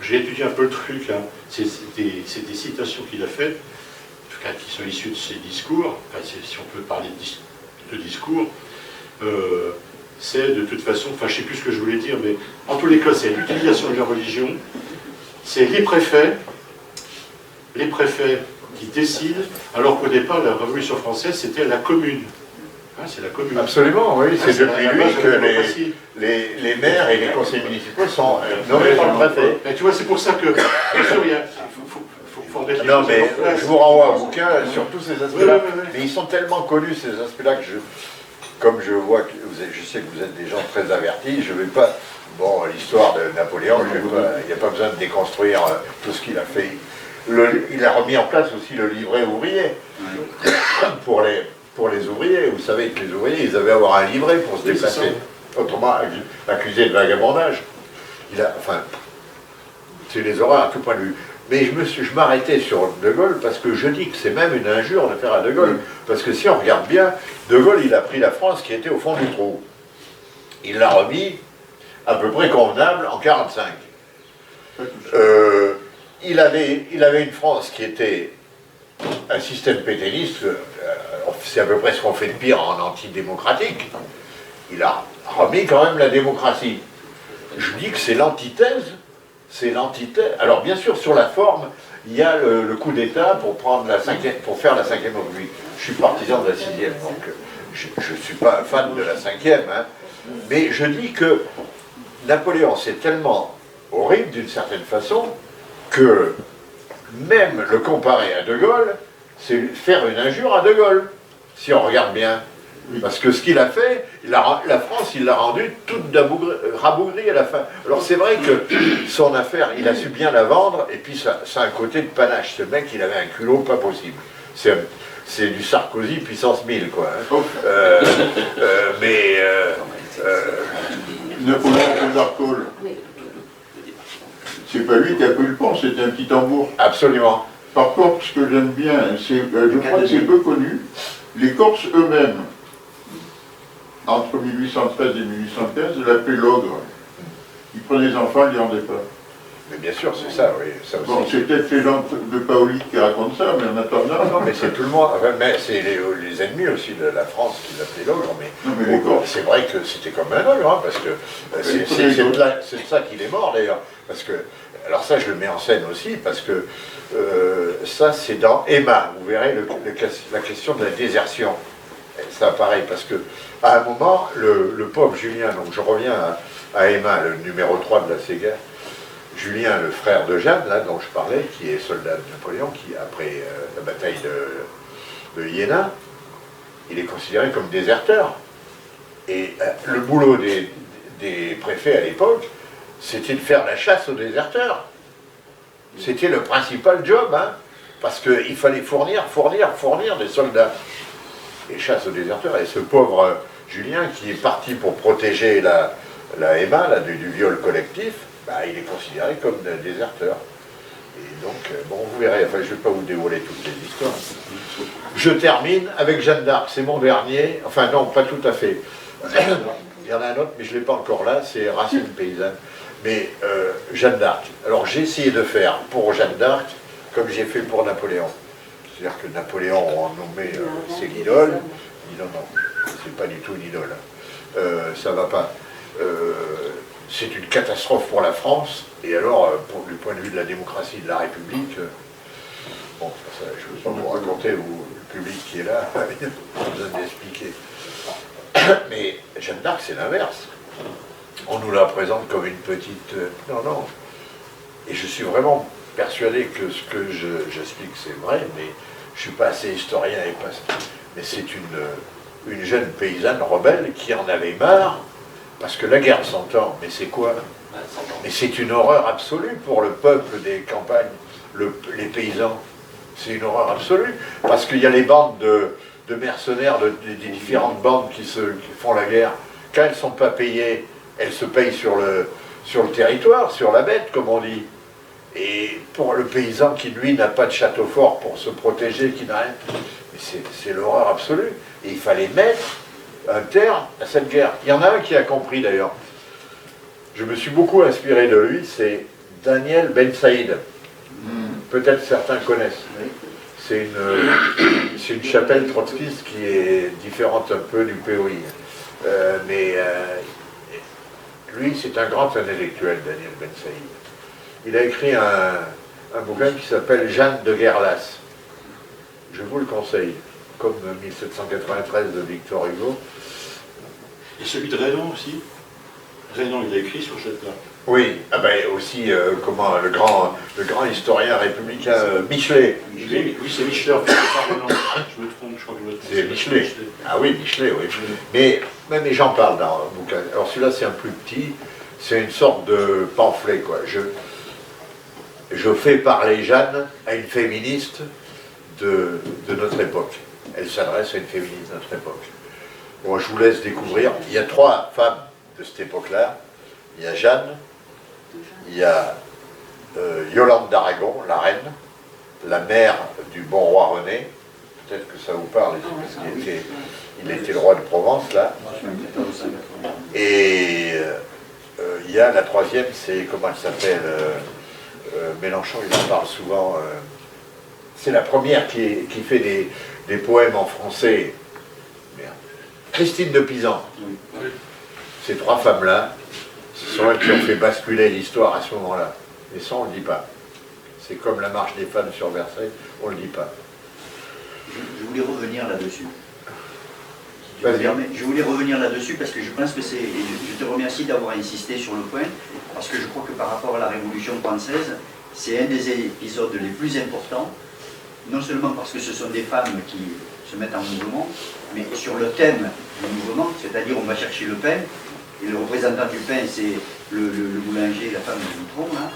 j'ai étudié un peu le truc, hein, c'est des citations qu'il a faites, qui sont issues de ses discours, enfin, si on peut parler de discours, c'est de toute façon, enfin je ne sais plus ce que je voulais dire, mais en tous les cas, c'est l'utilisation de la religion, c'est les préfets qui décident, alors qu'au départ, la Révolution française, c'était la commune. Hein, c'est la commune. Absolument, oui, c'est depuis la lui base de que la démocratie. les maires et les conseils municipaux sont nommés par le préfet. Et tu vois, c'est pour ça que, bien sûr, il faut en mettre les Non, choses mais en place. je vous renvoie un bouquin sur tous ces aspects-là. Oui. Mais ils sont tellement connus, ces aspects-là, que comme je vois que je sais que vous êtes des gens très avertis, je ne vais pas. Bon, l'histoire de Napoléon, il n'y a pas besoin de déconstruire tout ce qu'il a fait. Il a remis en place aussi le livret ouvrier pour les ouvriers. Vous savez que les ouvriers, ils avaient à avoir un livret pour se déplacer. Autrement, accusé de vagabondage. Enfin, c'est les horreurs à tout point de vue. Mais je m'arrêtais sur De Gaulle parce que je dis que c'est même une injure de faire à De Gaulle. Parce que si on regarde bien, De Gaulle, il a pris la France qui était au fond du trou. Il l'a remis à peu près convenable en 1945. Il avait une France qui était un système pétainiste, c'est à peu près ce qu'on fait de pire en antidémocratique. Il a remis quand même la démocratie. Je dis que c'est l'antithèse. Alors bien sûr, sur la forme, il y a le coup d'État pour faire la 5e République. Je suis partisan de la 6e, donc je ne suis pas un fan de la 5e, hein. Mais je dis que Napoléon, c'est tellement horrible d'une certaine façon que même le comparer à De Gaulle, c'est faire une injure à De Gaulle, si on regarde bien. Parce que ce qu'il a fait, la France, il l'a rendue toute rabougrie à la fin. Alors c'est vrai que son affaire, il a su bien la vendre, et puis ça a un côté de panache. Ce mec, il avait un culot pas possible. C'est du Sarkozy puissance 1000, quoi. Hein. Napoléon Bonaparte, c'est pas lui qui a pris le pont, c'était un petit tambour. Absolument. Par contre, ce que j'aime bien, je crois que c'est peu connu, les Corses eux-mêmes, entre 1813 et 1815, l'appelaient l'ogre. Ils prenaient les enfants, ils les rendaient pas. Mais bien sûr, c'est ça, oui. Ça aussi. Bon, c'est peut-être les gens de Paoli qui racontent ça, mais en attendant... Non, mais c'est tout le monde. Enfin, mais c'est les ennemis aussi de la France qui l'appelaient l'ogre. Mais c'est vrai que c'était comme un ogre, hein, parce que c'est de ça qu'il est mort, d'ailleurs. Parce que, alors ça, je le mets en scène aussi, parce que ça, c'est dans Emma. Vous verrez la question de la désertion. Ça apparaît, parce que à un moment, le pauvre Julien, donc je reviens à Emma, le numéro 3 de la Séguin, Julien, le frère de Jeanne, là, dont je parlais, qui est soldat de Napoléon, qui, après la bataille de Iéna, il est considéré comme déserteur. Et le boulot des préfets à l'époque, c'était de faire la chasse aux déserteurs. C'était le principal job, hein, parce qu'il fallait fournir des soldats. Et chasse aux déserteurs. Et ce pauvre Julien, qui est parti pour protéger la Emma, là, du viol collectif, bah, il est considéré comme un déserteur. Et donc, bon, vous verrez, enfin, je ne vais pas vous dévoiler toutes les histoires. Je termine avec Jeanne d'Arc, c'est mon dernier, enfin non, pas tout à fait. Il y en a un autre, mais je ne l'ai pas encore là, c'est Racine paysanne. Mais Jeanne d'Arc, alors j'ai essayé de faire pour Jeanne d'Arc, comme j'ai fait pour Napoléon. C'est-à-dire que Napoléon, on nommé c'est l'idole, il dit non, c'est pas du tout une idole. Ça va pas. C'est une catastrophe pour la France, et alors, du point de vue de la démocratie et de la République, bon, ça, je ne veux pas vous raconter, vous, le public qui est là, il n'y a pas besoin d'expliquer. Mais Jeanne d'Arc, c'est l'inverse. On nous la présente comme une petite... non. Et je suis vraiment persuadé que ce que j'explique, c'est vrai, mais je ne suis pas assez historien, mais c'est une jeune paysanne rebelle qui en avait marre. Parce que la guerre de 100 ans, mais c'est quoi? Mais c'est une horreur absolue pour le peuple des campagnes, les paysans. C'est une horreur absolue. Parce qu'il y a les bandes de mercenaires, des différentes bandes qui font la guerre. Quand elles ne sont pas payées, elles se payent sur le territoire, sur la bête, comme on dit. Et pour le paysan qui, lui, n'a pas de château fort pour se protéger, qui n'a rien, c'est l'horreur absolue. Et il fallait mettre un terme à cette guerre. Il y en a un qui a compris d'ailleurs. Je me suis beaucoup inspiré de lui, c'est Daniel Ben Saïd. Peut-être certains connaissent. C'est une chapelle trotskiste qui est différente un peu du POI. Lui, c'est un grand intellectuel, Daniel Ben Saïd. Il a écrit un bouquin qui s'appelle Jeanne de Guerlas. Je vous le conseille, comme 1793 de Victor Hugo. Et celui de Renan aussi. Renan, il a écrit sur cette là. Oui, ah ben aussi, comment, le grand historien républicain Michelet. Oui, c'est Michelet, en fait, c'est pas Renan. Je me trompe, je crois que je me trompe. C'est Michelet. Ah oui, Michelet, oui. Mais j'en parle dans le bouquin. Alors celui-là, c'est un plus petit, c'est une sorte de pamphlet, quoi. Je fais parler Jeanne à une féministe de notre époque. Elle s'adresse à une féministe de notre époque. Bon, je vous laisse découvrir. Il y a 3 femmes de cette époque-là. Il y a Jeanne, il y a Yolande d'Aragon, la reine, la mère du bon roi René. Peut-être que ça vous parle, parce qu'il était le roi de Provence, là. Et il y a la 3e, c'est, comment elle s'appelle, Mélenchon, il en parle souvent. C'est la première qui fait des poèmes en français. Merde. Christine de Pisan. Ces 3 femmes-là, ce sont elles qui ont fait basculer l'histoire à ce moment-là. Et ça, on ne le dit pas. C'est comme la marche des femmes sur Versailles, on ne le dit pas. Je voulais revenir là-dessus. Vas-y. Je voulais revenir là-dessus parce que je pense que c'est... Je te remercie d'avoir insisté sur le point, parce que je crois que par rapport à la Révolution française, c'est un des épisodes les plus importants, non seulement parce que ce sont des femmes qui se mettent en mouvement, mais sur le thème du mouvement, c'est-à-dire on va chercher le pain, et le représentant du pain, c'est le boulanger, la femme du vitron, là.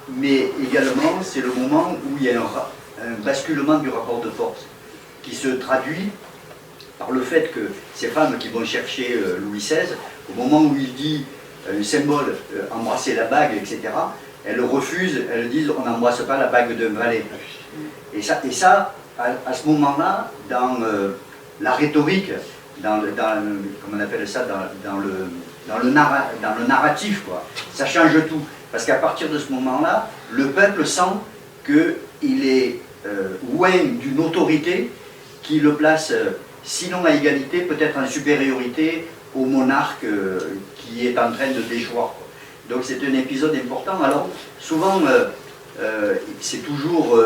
Mais également, c'est le moment où il y a un basculement du rapport de force, qui se traduit par le fait que ces femmes qui vont chercher Louis XVI, au moment où il dit un symbole, embrasser la bague, etc., elles refusent, elles disent on n'embrasse pas la bague d'un valet. Et ça à ce moment-là, dans la rhétorique, comment on appelle ça, dans le narratif, quoi, ça change tout. Parce qu'à partir de ce moment-là, le peuple sent qu'il est loin d'une autorité qui le place, sinon à égalité, peut-être en supériorité au monarque qui est en train de déchoir. Donc c'est un épisode important. Alors souvent, c'est toujours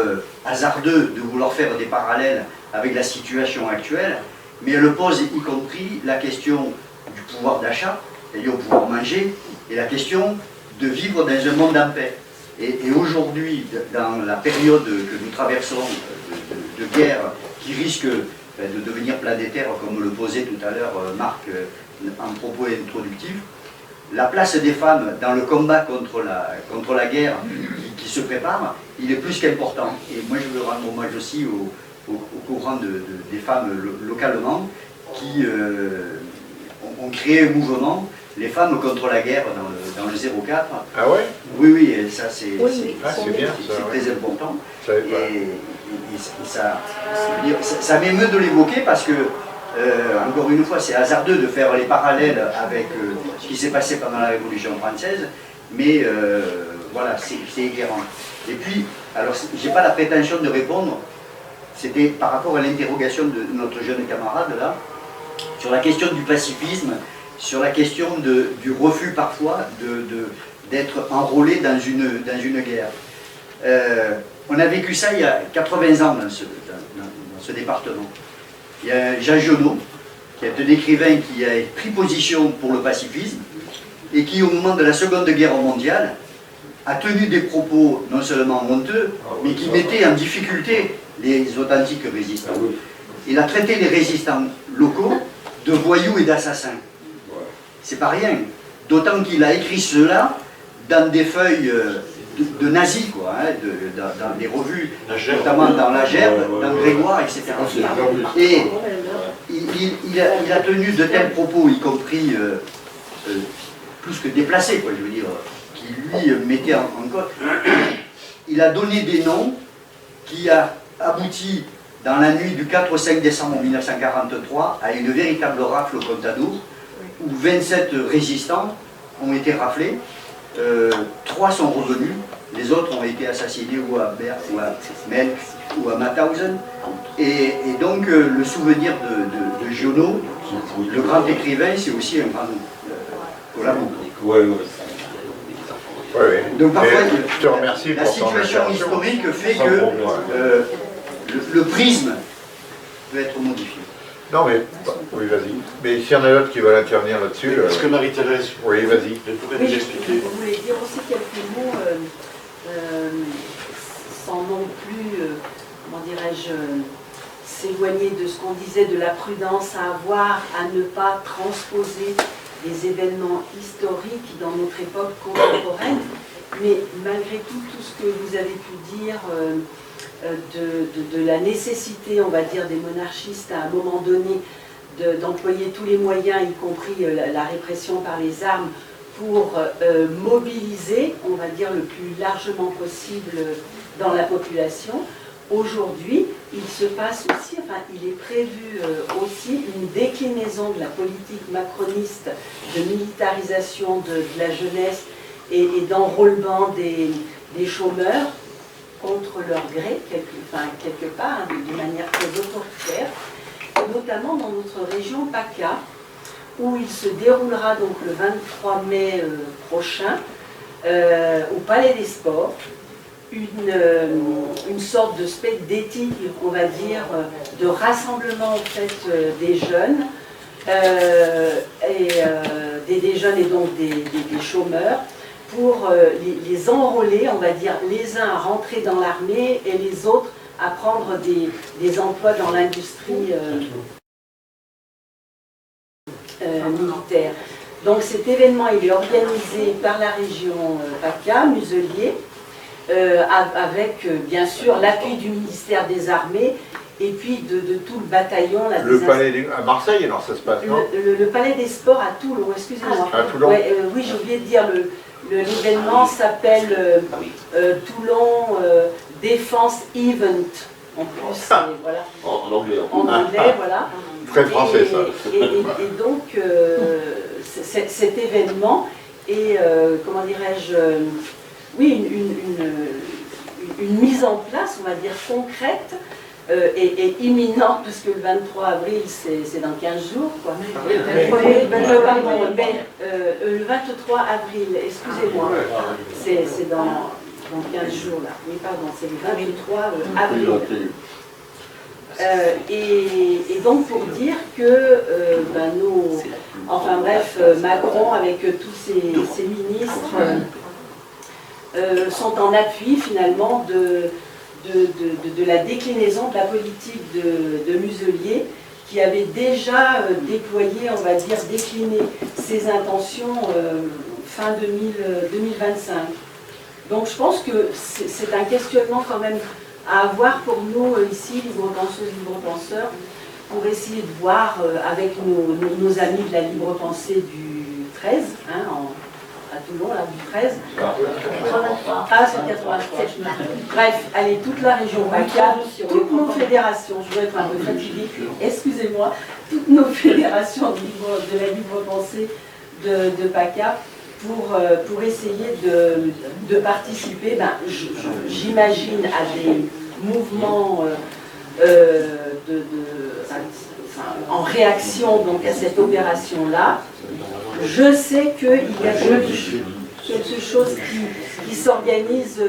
hasardeux de vouloir faire des parallèles avec la situation actuelle, mais elle pose y compris la question du pouvoir d'achat, c'est-à-dire pouvoir manger, et la question de vivre dans un monde en paix. Et aujourd'hui, dans la période que nous traversons de guerre qui risque de devenir planétaire, comme le posait tout à l'heure Marc en propos introductif, la place des femmes dans le combat contre la guerre qui se prépare, il est plus qu'important. Et moi je veux rendre hommage aussi au courant des femmes localement qui ont créé un mouvement, les femmes contre la guerre dans le 04. Ah ouais? Oui, et ça c'est bien, ça, très important. Et ça m'émeut de l'évoquer parce que, encore une fois, c'est hasardeux de faire les parallèles avec ce qui s'est passé pendant la Révolution française, mais voilà, c'est éclairant. Et puis, alors, j'ai pas la prétention de répondre, c'était par rapport à l'interrogation de notre jeune camarade là, sur la question du pacifisme, sur la question du refus parfois d'être enrôlé dans une guerre. On a vécu ça il y a 80 ans dans ce département. Il y a Jean Genot, qui est un écrivain qui a pris position pour le pacifisme et qui, au moment de la Seconde Guerre mondiale, a tenu des propos non seulement honteux, mais qui mettaient en difficulté les authentiques résistants. Il a traité les résistants locaux de voyous et d'assassins. C'est pas rien. D'autant qu'il a écrit cela dans des feuilles de nazis, quoi, hein, dans des revues, notamment dans La Gerbe, dans Grégoire, etc. Et il a tenu de tels propos, y compris plus que déplacés, quoi, je veux dire, qui lui mettaient en cause. Il a donné des noms qui a abouti dans la nuit du 4 au 5 décembre 1943 à une véritable rafle au Contador, où 27 résistants ont été raflés, 3 sont revenus, les autres ont été assassinés ou à Berck, ou à Melk, ou à Mauthausen. Et donc le souvenir de régionaux, le grand écrivain, c'est aussi un grand collaborateur. Donc parfois, je te remercie la pour ton situation intervention. historique fait que le prisme peut être modifié. Non mais, oui vas-y. Mais s'il y en a d'autres qui veulent intervenir là-dessus... Est-ce que Marie-Thérèse, oui, vas-y. elle pourrait Oui, nous expliquer? je voulais dire aussi quelques mots, sans non plus, comment dirais-je, s'éloigner de ce qu'on disait de la prudence à avoir, à ne pas transposer des événements historiques dans notre époque contemporaine. Mais malgré tout ce que vous avez pu dire de la nécessité, on va dire, des monarchistes à un moment donné d'employer tous les moyens, y compris la répression par les armes, pour mobiliser, on va dire, le plus largement possible dans la population. Aujourd'hui, il se passe aussi, enfin, il est prévu aussi une déclinaison de la politique macroniste de militarisation de la jeunesse et d'enrôlement des chômeurs contre leur gré, quelque part, hein, de manière très autoritaire, notamment dans notre région PACA, où il se déroulera donc le 23 mai prochain, au Palais des Sports, une sorte de spectre d'éthique, on va dire, de rassemblement en fait des jeunes, des jeunes et donc des chômeurs, pour les enrôler, on va dire, les uns à rentrer dans l'armée et les autres à prendre des emplois dans l'industrie militaire. Donc cet événement, il est organisé par la région PACA, Muselier, avec bien sûr l'appui du ministère des Armées et puis de tout le bataillon. Là, le palais à Marseille, alors ça se passe, non? Le palais des sports à Toulon, excusez-moi. À Toulon. Ouais, oui, j'ai oublié de dire, l'événement s'appelle Toulon Défense Event. En plus, voilà. En anglais. En anglais, voilà. Très français, ça. Et donc, cet événement est, comment dirais-je, oui, une mise en place, on va dire, concrète et imminente, puisque le 23 avril, c'est dans 15 jours, quoi. Le 23 avril, excusez-moi, c'est dans 15 jours, là. Oui, pardon, c'est le 23 avril. Et donc pour dire que enfin bref, Macron avec tous ses ministres sont en appui finalement de la déclinaison de la politique de Muselier, qui avait déjà déployé, on va dire, décliné ses intentions fin 2025. Donc je pense que c'est un questionnement quand même à avoir pour nous ici, libre-penseuses, libre-penseurs, pour essayer de voir avec nos amis de la libre-pensée du 13, hein, à Toulon, là, du 13. Ah, c'est 83. Bref, allez, toute la région PACA, toutes nos fédérations, je dois être un peu fatiguée, excusez-moi, toutes nos fédérations de la libre-pensée de PACA, pour essayer de participer, j'imagine, à des mouvements en réaction donc, à cette opération-là. Je sais qu'il y a quelque chose qui s'organise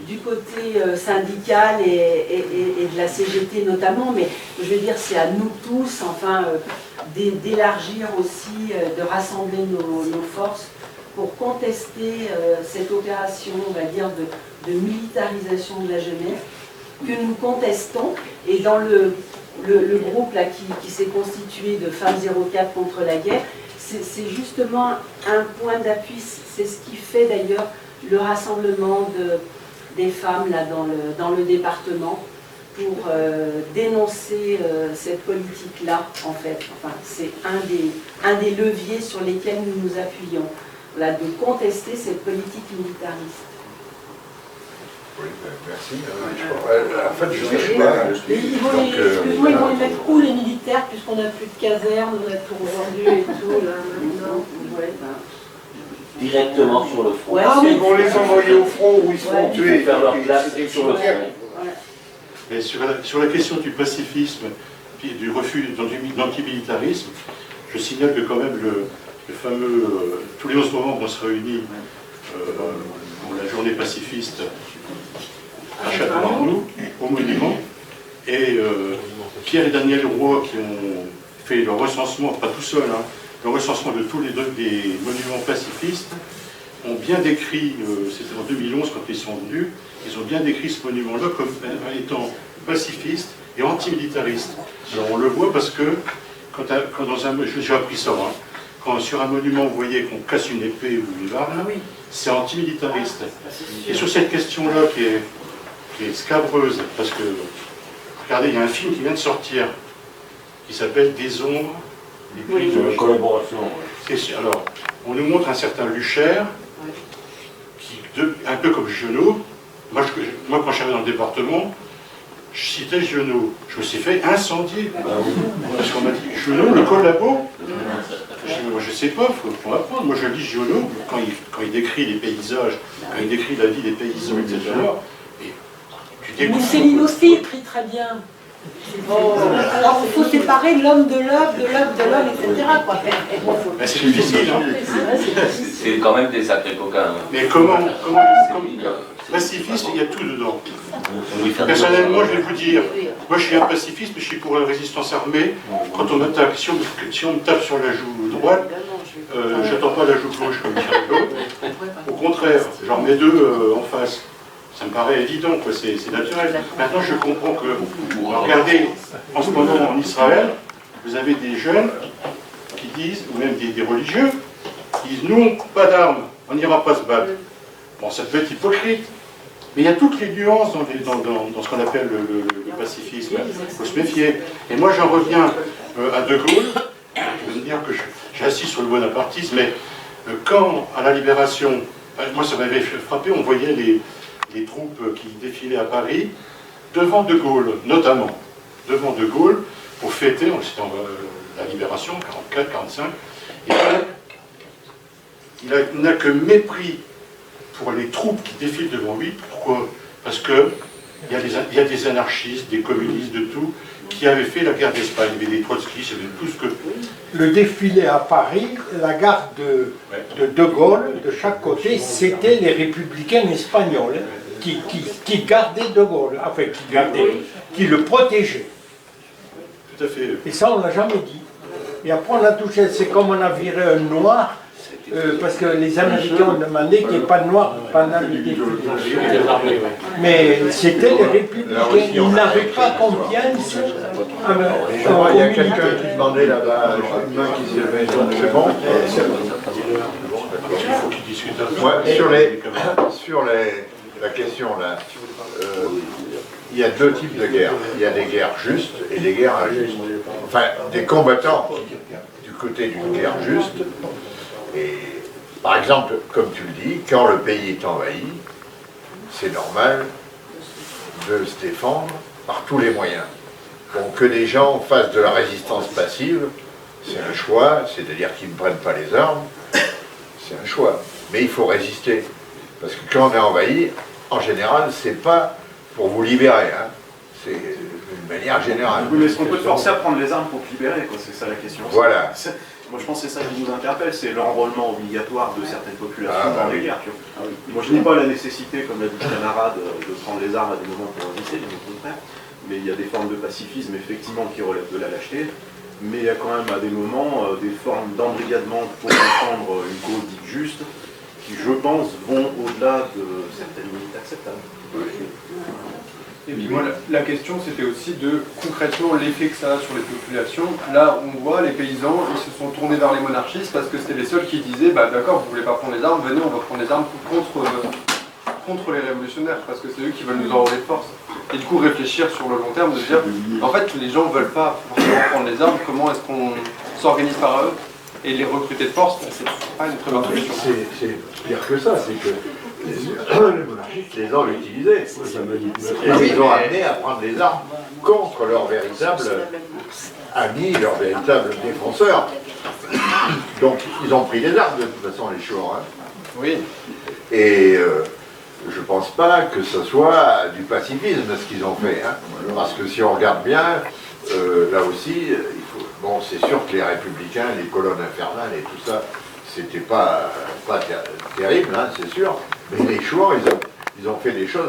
du côté syndical et de la CGT notamment, mais je veux dire, c'est à nous tous, enfin, d'élargir aussi, de rassembler nos forces pour contester cette opération, on va dire, de militarisation de la jeunesse, que nous contestons. Et dans le groupe là, qui s'est constitué de Femmes 04 contre la guerre, c'est justement un point d'appui, c'est ce qui fait d'ailleurs le rassemblement des femmes là, dans le département, pour dénoncer cette politique-là, en fait. Enfin, c'est un des leviers sur lesquels nous nous appuyons. Là, de contester cette politique militariste. Oui, merci. En fait, je ne sais pas. Excuse-moi, ils vont les mettre où les militaires, puisqu'on n'a plus de casernes, on a tout revendu et tout, là, maintenant. Directement sur le front. Ouais, Ils vont les envoyer au front où ils seront Ils vont tués. faire leur classe sur le front. Et sur la question du pacifisme, du refus d'antimilitarisme, je signale que quand même le fameux, tous les 11 novembre, on se réunit pour la journée pacifiste à Château-Marnoux, au monument, et Pierre et Daniel Roy qui ont fait le recensement, pas tout seul, hein, le recensement de tous les monuments pacifistes, ont bien décrit, c'était en 2011 quand ils sont venus, ils ont bien décrit ce monument-là comme étant pacifiste et antimilitariste. Alors on le voit parce que quand dans un, j'ai appris ça, hein, quand sur un monument vous voyez qu'on casse une épée ou une arme, c'est antimilitariste. Et sur cette question-là qui est scabreuse, parce que regardez, il y a un film qui vient de sortir qui s'appelle Des ombres, des cris de collaboration. Alors, on nous montre un certain Lucher, qui, un peu comme Giono. Moi, quand j'arrivais dans le département, je citais Giono. Je me suis fait incendier. Parce qu'on m'a dit, Giono, le collabo. Moi, je ne sais pas, il faut apprendre. Moi, je lis Giono, quand il décrit les paysages, quand il décrit la vie des paysans, etc. Et tu découvres. Céline aussi écrit très bien. Alors il faut séparer l'homme de l'œuvre, de l'œuvre de l'homme, etc. Mais c'est difficile, hein. C'est quand même des sacrés coquins. Mais comment pacifiste, il y a tout dedans. Personnellement, je vais vous dire, moi je suis un pacifiste, mais je suis pour la résistance armée. Quand on m'attaque, si on me tape sur la joue droite, j'attends pas la joue gauche comme Michel Blanc. Au contraire, j'en mets deux en face. Ça me paraît évident, c'est naturel. Maintenant, je comprends que, regardez, en ce moment en Israël, vous avez des jeunes qui disent, ou même des religieux, qui disent non, pas d'armes, on n'ira pas se battre. Bon, ça peut être hypocrite, mais il y a toutes les nuances dans ce qu'on appelle le pacifisme. Il faut se méfier. Et moi, j'en reviens à De Gaulle. Je veux dire que j'ai assis sur le bonapartisme, mais quand, à la Libération, moi ça m'avait frappé, on voyait les troupes qui défilaient à Paris, devant De Gaulle, notamment, devant De Gaulle, pour fêter, c'était la Libération, 44, 45, et il n'a que mépris pour les troupes qui défilent devant lui. Pourquoi? Parce qu'il y a des anarchistes, des communistes, de tout, qui avaient fait la guerre d'Espagne, il y avait des trotskistes, il y avait tout ce que... Le défilé à Paris, la gare de Gaulle, de chaque côté, c'était les républicains espagnols qui gardaient De Gaulle, enfin qui le protégeaient. Tout à fait. Et ça, on ne l'a jamais dit. Et après, on a touché, c'est comme on a viré un noir, parce que les Américains ont demandé qu'il n'y ait pas de noir pendant le défilé. Mais c'était les républicains, ils n'avaient pas confiance. Il y a quelqu'un qui demandait là-bas, une main qui s'est levée, c'est bon? Il faut qu'ils discutent un peu. Sur la question là, il y a deux types de guerres. Il y a des guerres justes et des guerres injustes. Enfin, des combattants du côté d'une guerre juste. Et par exemple, comme tu le dis, quand le pays est envahi, c'est normal de se défendre par tous les moyens. Donc que des gens fassent de la résistance passive, c'est un choix, c'est-à-dire qu'ils ne prennent pas les armes, c'est un choix. Mais il faut résister. Parce que quand on est envahi, en général, c'est pas pour vous libérer, hein. C'est d'une manière générale. Oui, mais est-ce qu'on peut te forcer à prendre les armes pour te libérer, quoi? C'est ça la question. Voilà. Moi je pense que c'est ça qui nous interpelle, c'est l'enrôlement obligatoire de certaines populations dans les guerres. Moi je n'ai pas la nécessité, comme l'a dit le camarade, de prendre les armes à des moments pour résister, bien au contraire. Mais il y a des formes de pacifisme effectivement qui relèvent de la lâcheté. Mais il y a quand même à des moments des formes d'embrigadement pour défendre une cause dite juste, qui je pense vont au-delà de certaines limites acceptables. Et puis moi, la question c'était aussi de concrètement l'effet que ça a sur les populations. Là, on voit les paysans, ils se sont tournés vers les monarchistes parce que c'était les seuls qui disaient bah d'accord, vous voulez pas prendre les armes, venez, on va prendre les armes contre les révolutionnaires, parce que c'est eux qui veulent nous enrôler de force. Et du coup, réfléchir sur le long terme, de dire en fait, les gens ne veulent pas forcément prendre les armes, comment est-ce qu'on s'organise par eux et les recruter de force, c'est pas une très bonne solution. C'est pire que ça, c'est que les monarchistes les ont utilisés. Et ils ont amené à prendre les armes contre leurs véritables amis, leurs véritables défenseurs. Donc ils ont pris les armes de toute façon, les Chouans. Hein. Oui. Et je pense pas que ce soit du pacifisme ce qu'ils ont fait. Hein. Parce que si on regarde bien, là aussi, bon, c'est sûr que les républicains, les colonnes infernales et tout ça, c'était pas terrible, hein, c'est sûr, mais les Chouans, ils ont fait des choses,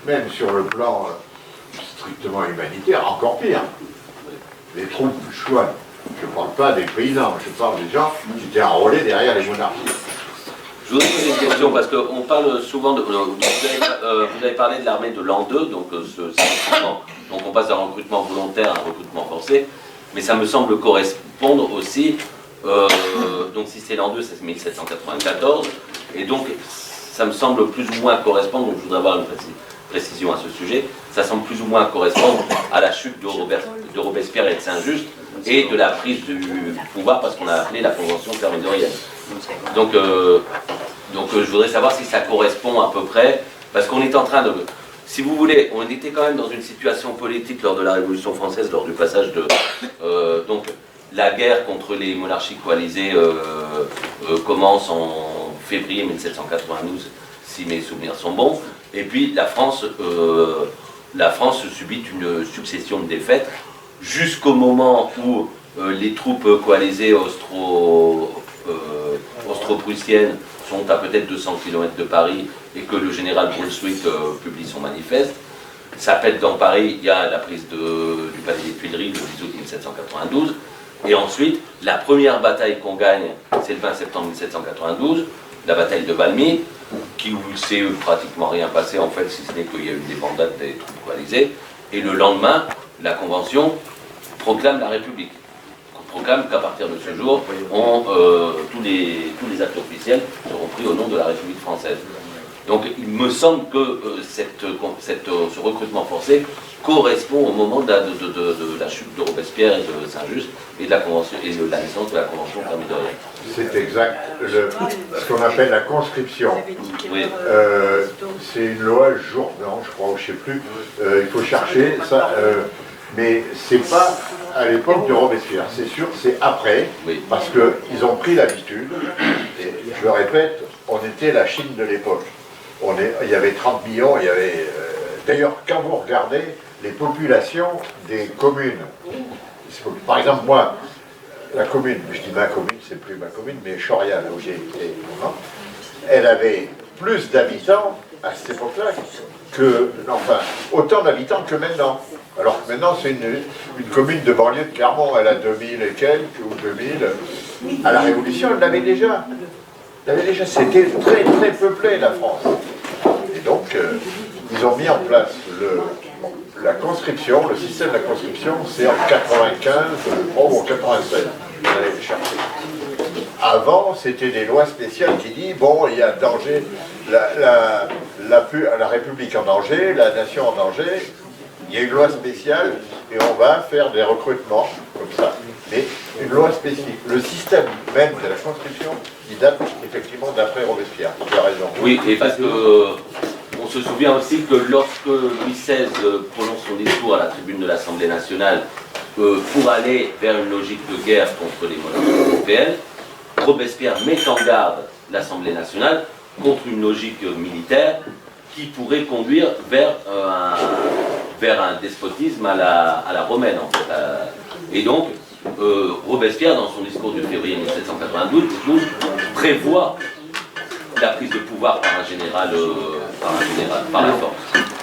même sur le plan strictement humanitaire, encore pire. Les troupes chouanes, je ne parle pas des paysans, je parle des gens qui étaient enrôlés derrière les monarchies. Je voudrais poser une question, parce qu'on parle souvent de... vous avez parlé de l'armée de l'an 2, donc donc on passe d'un recrutement volontaire à un recrutement forcé, mais ça me semble correspondre aussi, donc si c'est l'an 2, c'est 1794, et donc ça me semble plus ou moins correspondre, donc je voudrais avoir une précision à ce sujet, ça semble plus ou moins correspondre à la chute de Robespierre et de Saint-Just, et de la prise du pouvoir, parce qu'on a appelé la Convention thermidorienne. Donc je voudrais savoir si ça correspond à peu près, parce qu'on est en train de... Si vous voulez, on était quand même dans une situation politique lors de la Révolution française, lors du passage de... donc la guerre contre les monarchies coalisées commence en février 1792, si mes souvenirs sont bons, et puis la France subit une succession de défaites, jusqu'au moment où les troupes coalisées austro-prussiennes sont à peut-être 200 km de Paris et que le général Brunswick publie son manifeste. Ça pète dans Paris, il y a la prise du palais des Tuileries le 10 août 1792. Et ensuite, la première bataille qu'on gagne, c'est le 20 septembre 1792, la bataille de Valmy, où il s'est pratiquement rien passé en fait, si ce n'est qu'il y a eu des bandades des troupes coalisées. Et le lendemain, la Convention proclame la République. On proclame qu'à partir de ce jour, tous les actes officiels seront pris au nom de la République française. Donc il me semble que ce recrutement forcé correspond au moment de la chute de Robespierre et de Saint-Just et de la Convention et de la naissance de la Convention thermidorienne. C'est exact. Ce qu'on appelle la conscription. Oui. C'est une loi Jourdan, je crois, ou je ne sais plus. Il faut chercher ça. Mais c'est pas à l'époque de Robespierre, c'est sûr, c'est après, oui. Parce qu'ils ont pris l'habitude, et je le répète, on était la Chine de l'époque. Il y avait 30 millions, il y avait... D'ailleurs, quand vous regardez les populations des communes, par exemple, moi, la commune, je dis ma commune, c'est plus ma commune, mais Choria, là où j'ai été, elle avait plus d'habitants à cette époque-là enfin, autant d'habitants que maintenant. Alors que maintenant, c'est une commune de banlieue de Clermont, elle a 2000 et quelques, ou 2000. À la Révolution, elle l'avait déjà. C'était très très peuplé, la France. Et donc, ils ont mis en place la conscription, le système de la conscription, c'est en 95, ou en 96. On allait le chercher. Avant, c'était des lois spéciales qui disent, bon, il y a danger, la République en danger, la nation en danger, il y a une loi spéciale et on va faire des recrutements comme ça. Mais une loi spécifique. Le système même de la conscription, il date effectivement d'après Robespierre. Tu as raison. Oui, et parce que on se souvient aussi que lorsque Louis XVI prononce son discours à la tribune de l'Assemblée nationale pour aller vers une logique de guerre contre les monarchies européennes, Robespierre met en garde l'Assemblée nationale contre une logique militaire qui pourrait conduire vers un despotisme à la romaine, en fait. Et donc, Robespierre, dans son discours du février 1792, prévoit la prise de pouvoir par la force.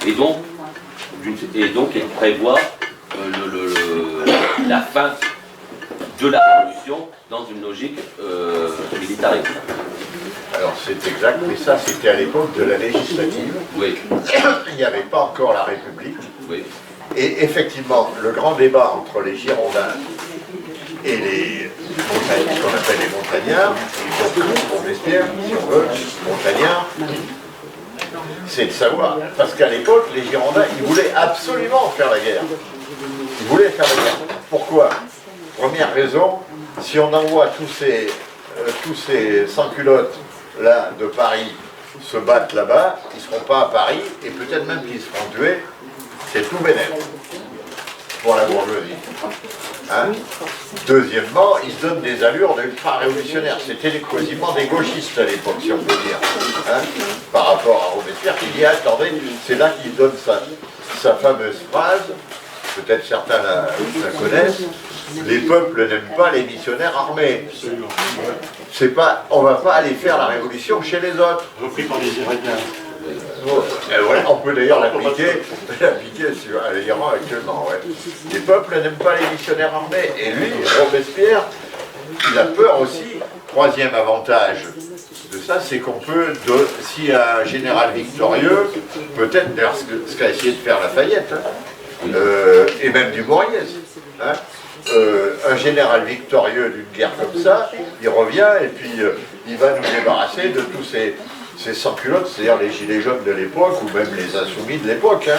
Et donc il prévoit la fin de la révolution dans une logique militariste. Alors c'est exact, mais ça c'était à l'époque de la législative. Oui. Il n'y avait pas encore la République. Oui. Et effectivement, le grand débat entre les Girondins et ce qu'on appelle les montagnards, Robespierre, si on veut, montagnards, c'est de savoir, parce qu'à l'époque, les Girondins, ils voulaient absolument faire la guerre. Ils voulaient faire la guerre. Pourquoi? Première raison, si on envoie tous ces sans-culottes là de Paris se battre là-bas, ils ne seront pas à Paris, et peut-être même qu'ils seront tués, c'est tout bénéf pour la bourgeoisie. Hein? Deuxièmement, ils se donnent des allures d'ultra-révolutionnaires. C'était quasiment des gauchistes à l'époque, si on peut dire. Hein? Par rapport à Robespierre, qui dit, attendez, c'est là qu'il donne sa fameuse phrase, peut-être certains la connaissent, les peuples n'aiment pas les missionnaires armés. C'est pas, on ne va pas aller faire la révolution chez les autres. Repris par les Iraniens. Voilà, on peut d'ailleurs l'appliquer à l'Iran actuellement. Ouais. Les peuples n'aiment pas les missionnaires armés. Et lui, Robespierre, il a peur aussi. Troisième avantage de ça, c'est qu'on peut, si un général victorieux, peut-être d'ailleurs ce qu'a essayé de faire Lafayette, et même Dumouriez, hein, un général victorieux d'une guerre comme ça, il revient et puis il va nous débarrasser de tous ces sans-culottes, c'est-à-dire les gilets jaunes de l'époque, ou même les insoumis de l'époque. Hein.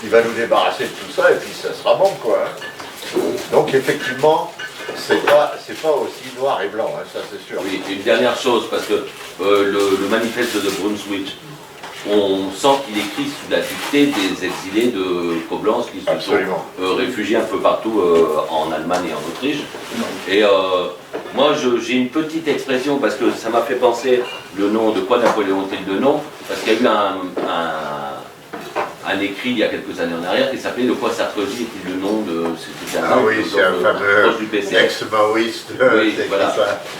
Il va nous débarrasser de tout ça, et puis ça sera bon, quoi. Hein. Donc, effectivement, c'est pas aussi noir et blanc, hein, ça c'est sûr. Oui, une dernière chose, parce que le manifeste de Brunswick, on sent qu'il écrit sous la dictée des exilés de Coblence qui se sont réfugiés un peu partout en Allemagne et en Autriche. Et moi, j'ai une petite expression, parce que ça m'a fait penser le nom de quoi Napoléon était le nom, parce qu'il y a eu un écrit il y a quelques années en arrière qui s'appelait De quoi Sarkozy est-il le nom de... Ah oui, c'est un fameux ex-maoïste. Oui, voilà.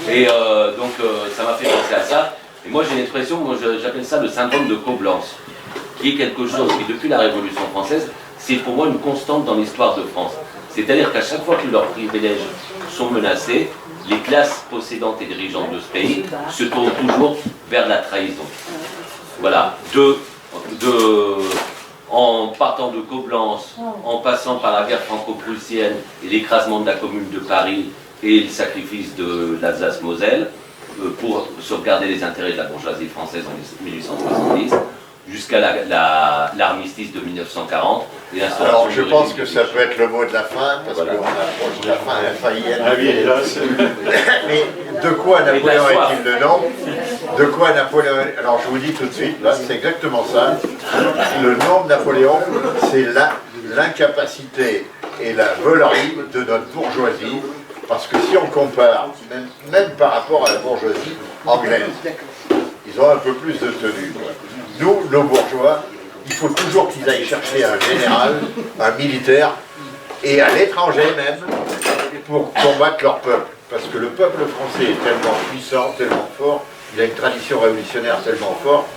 Et donc ça m'a fait penser à ça. Et moi j'ai une expression, j'appelle ça le syndrome de Coblence, qui est quelque chose qui depuis la Révolution française, c'est pour moi une constante dans l'histoire de France. C'est-à-dire qu'à chaque fois que leurs privilèges sont menacés, les classes possédantes et dirigeantes de ce pays se tournent toujours vers la trahison. Voilà, en partant de Coblence, en passant par la guerre franco-prussienne et l'écrasement de la Commune de Paris et le sacrifice de l'Alsace-Moselle pour sauvegarder les intérêts de la bourgeoisie française en 1870, jusqu'à l'armistice de 1940. Et alors je pense que ça peut être le mot de la fin, parce qu'on approche de la fin infaillible. Ah oui, hélas. Mais de quoi Napoléon est-il le nom? De quoi Napoléon... Alors je vous dis tout de suite, là c'est exactement ça. Le nom de Napoléon, c'est l'incapacité et la volerie de notre bourgeoisie. Parce que si on compare, même par rapport à la bourgeoisie anglaise, ils ont un peu plus de tenue. Nous, nos bourgeois, il faut toujours qu'ils aillent chercher un général, un militaire, et à l'étranger même, pour combattre leur peuple. Parce que le peuple français est tellement puissant, tellement fort, il a une tradition révolutionnaire tellement forte,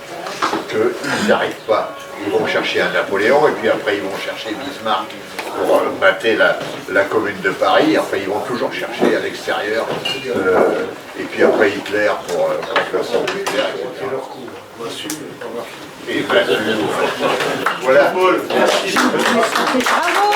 qu'ils n'y arrivent pas. Ils vont chercher un Napoléon, et puis après ils vont chercher Bismarck pour mater la Commune de Paris. Enfin, ils vont toujours chercher à l'extérieur. Et puis après Hitler pour le sang nucléaire, etc. Et voilà. Paul, merci. Bravo.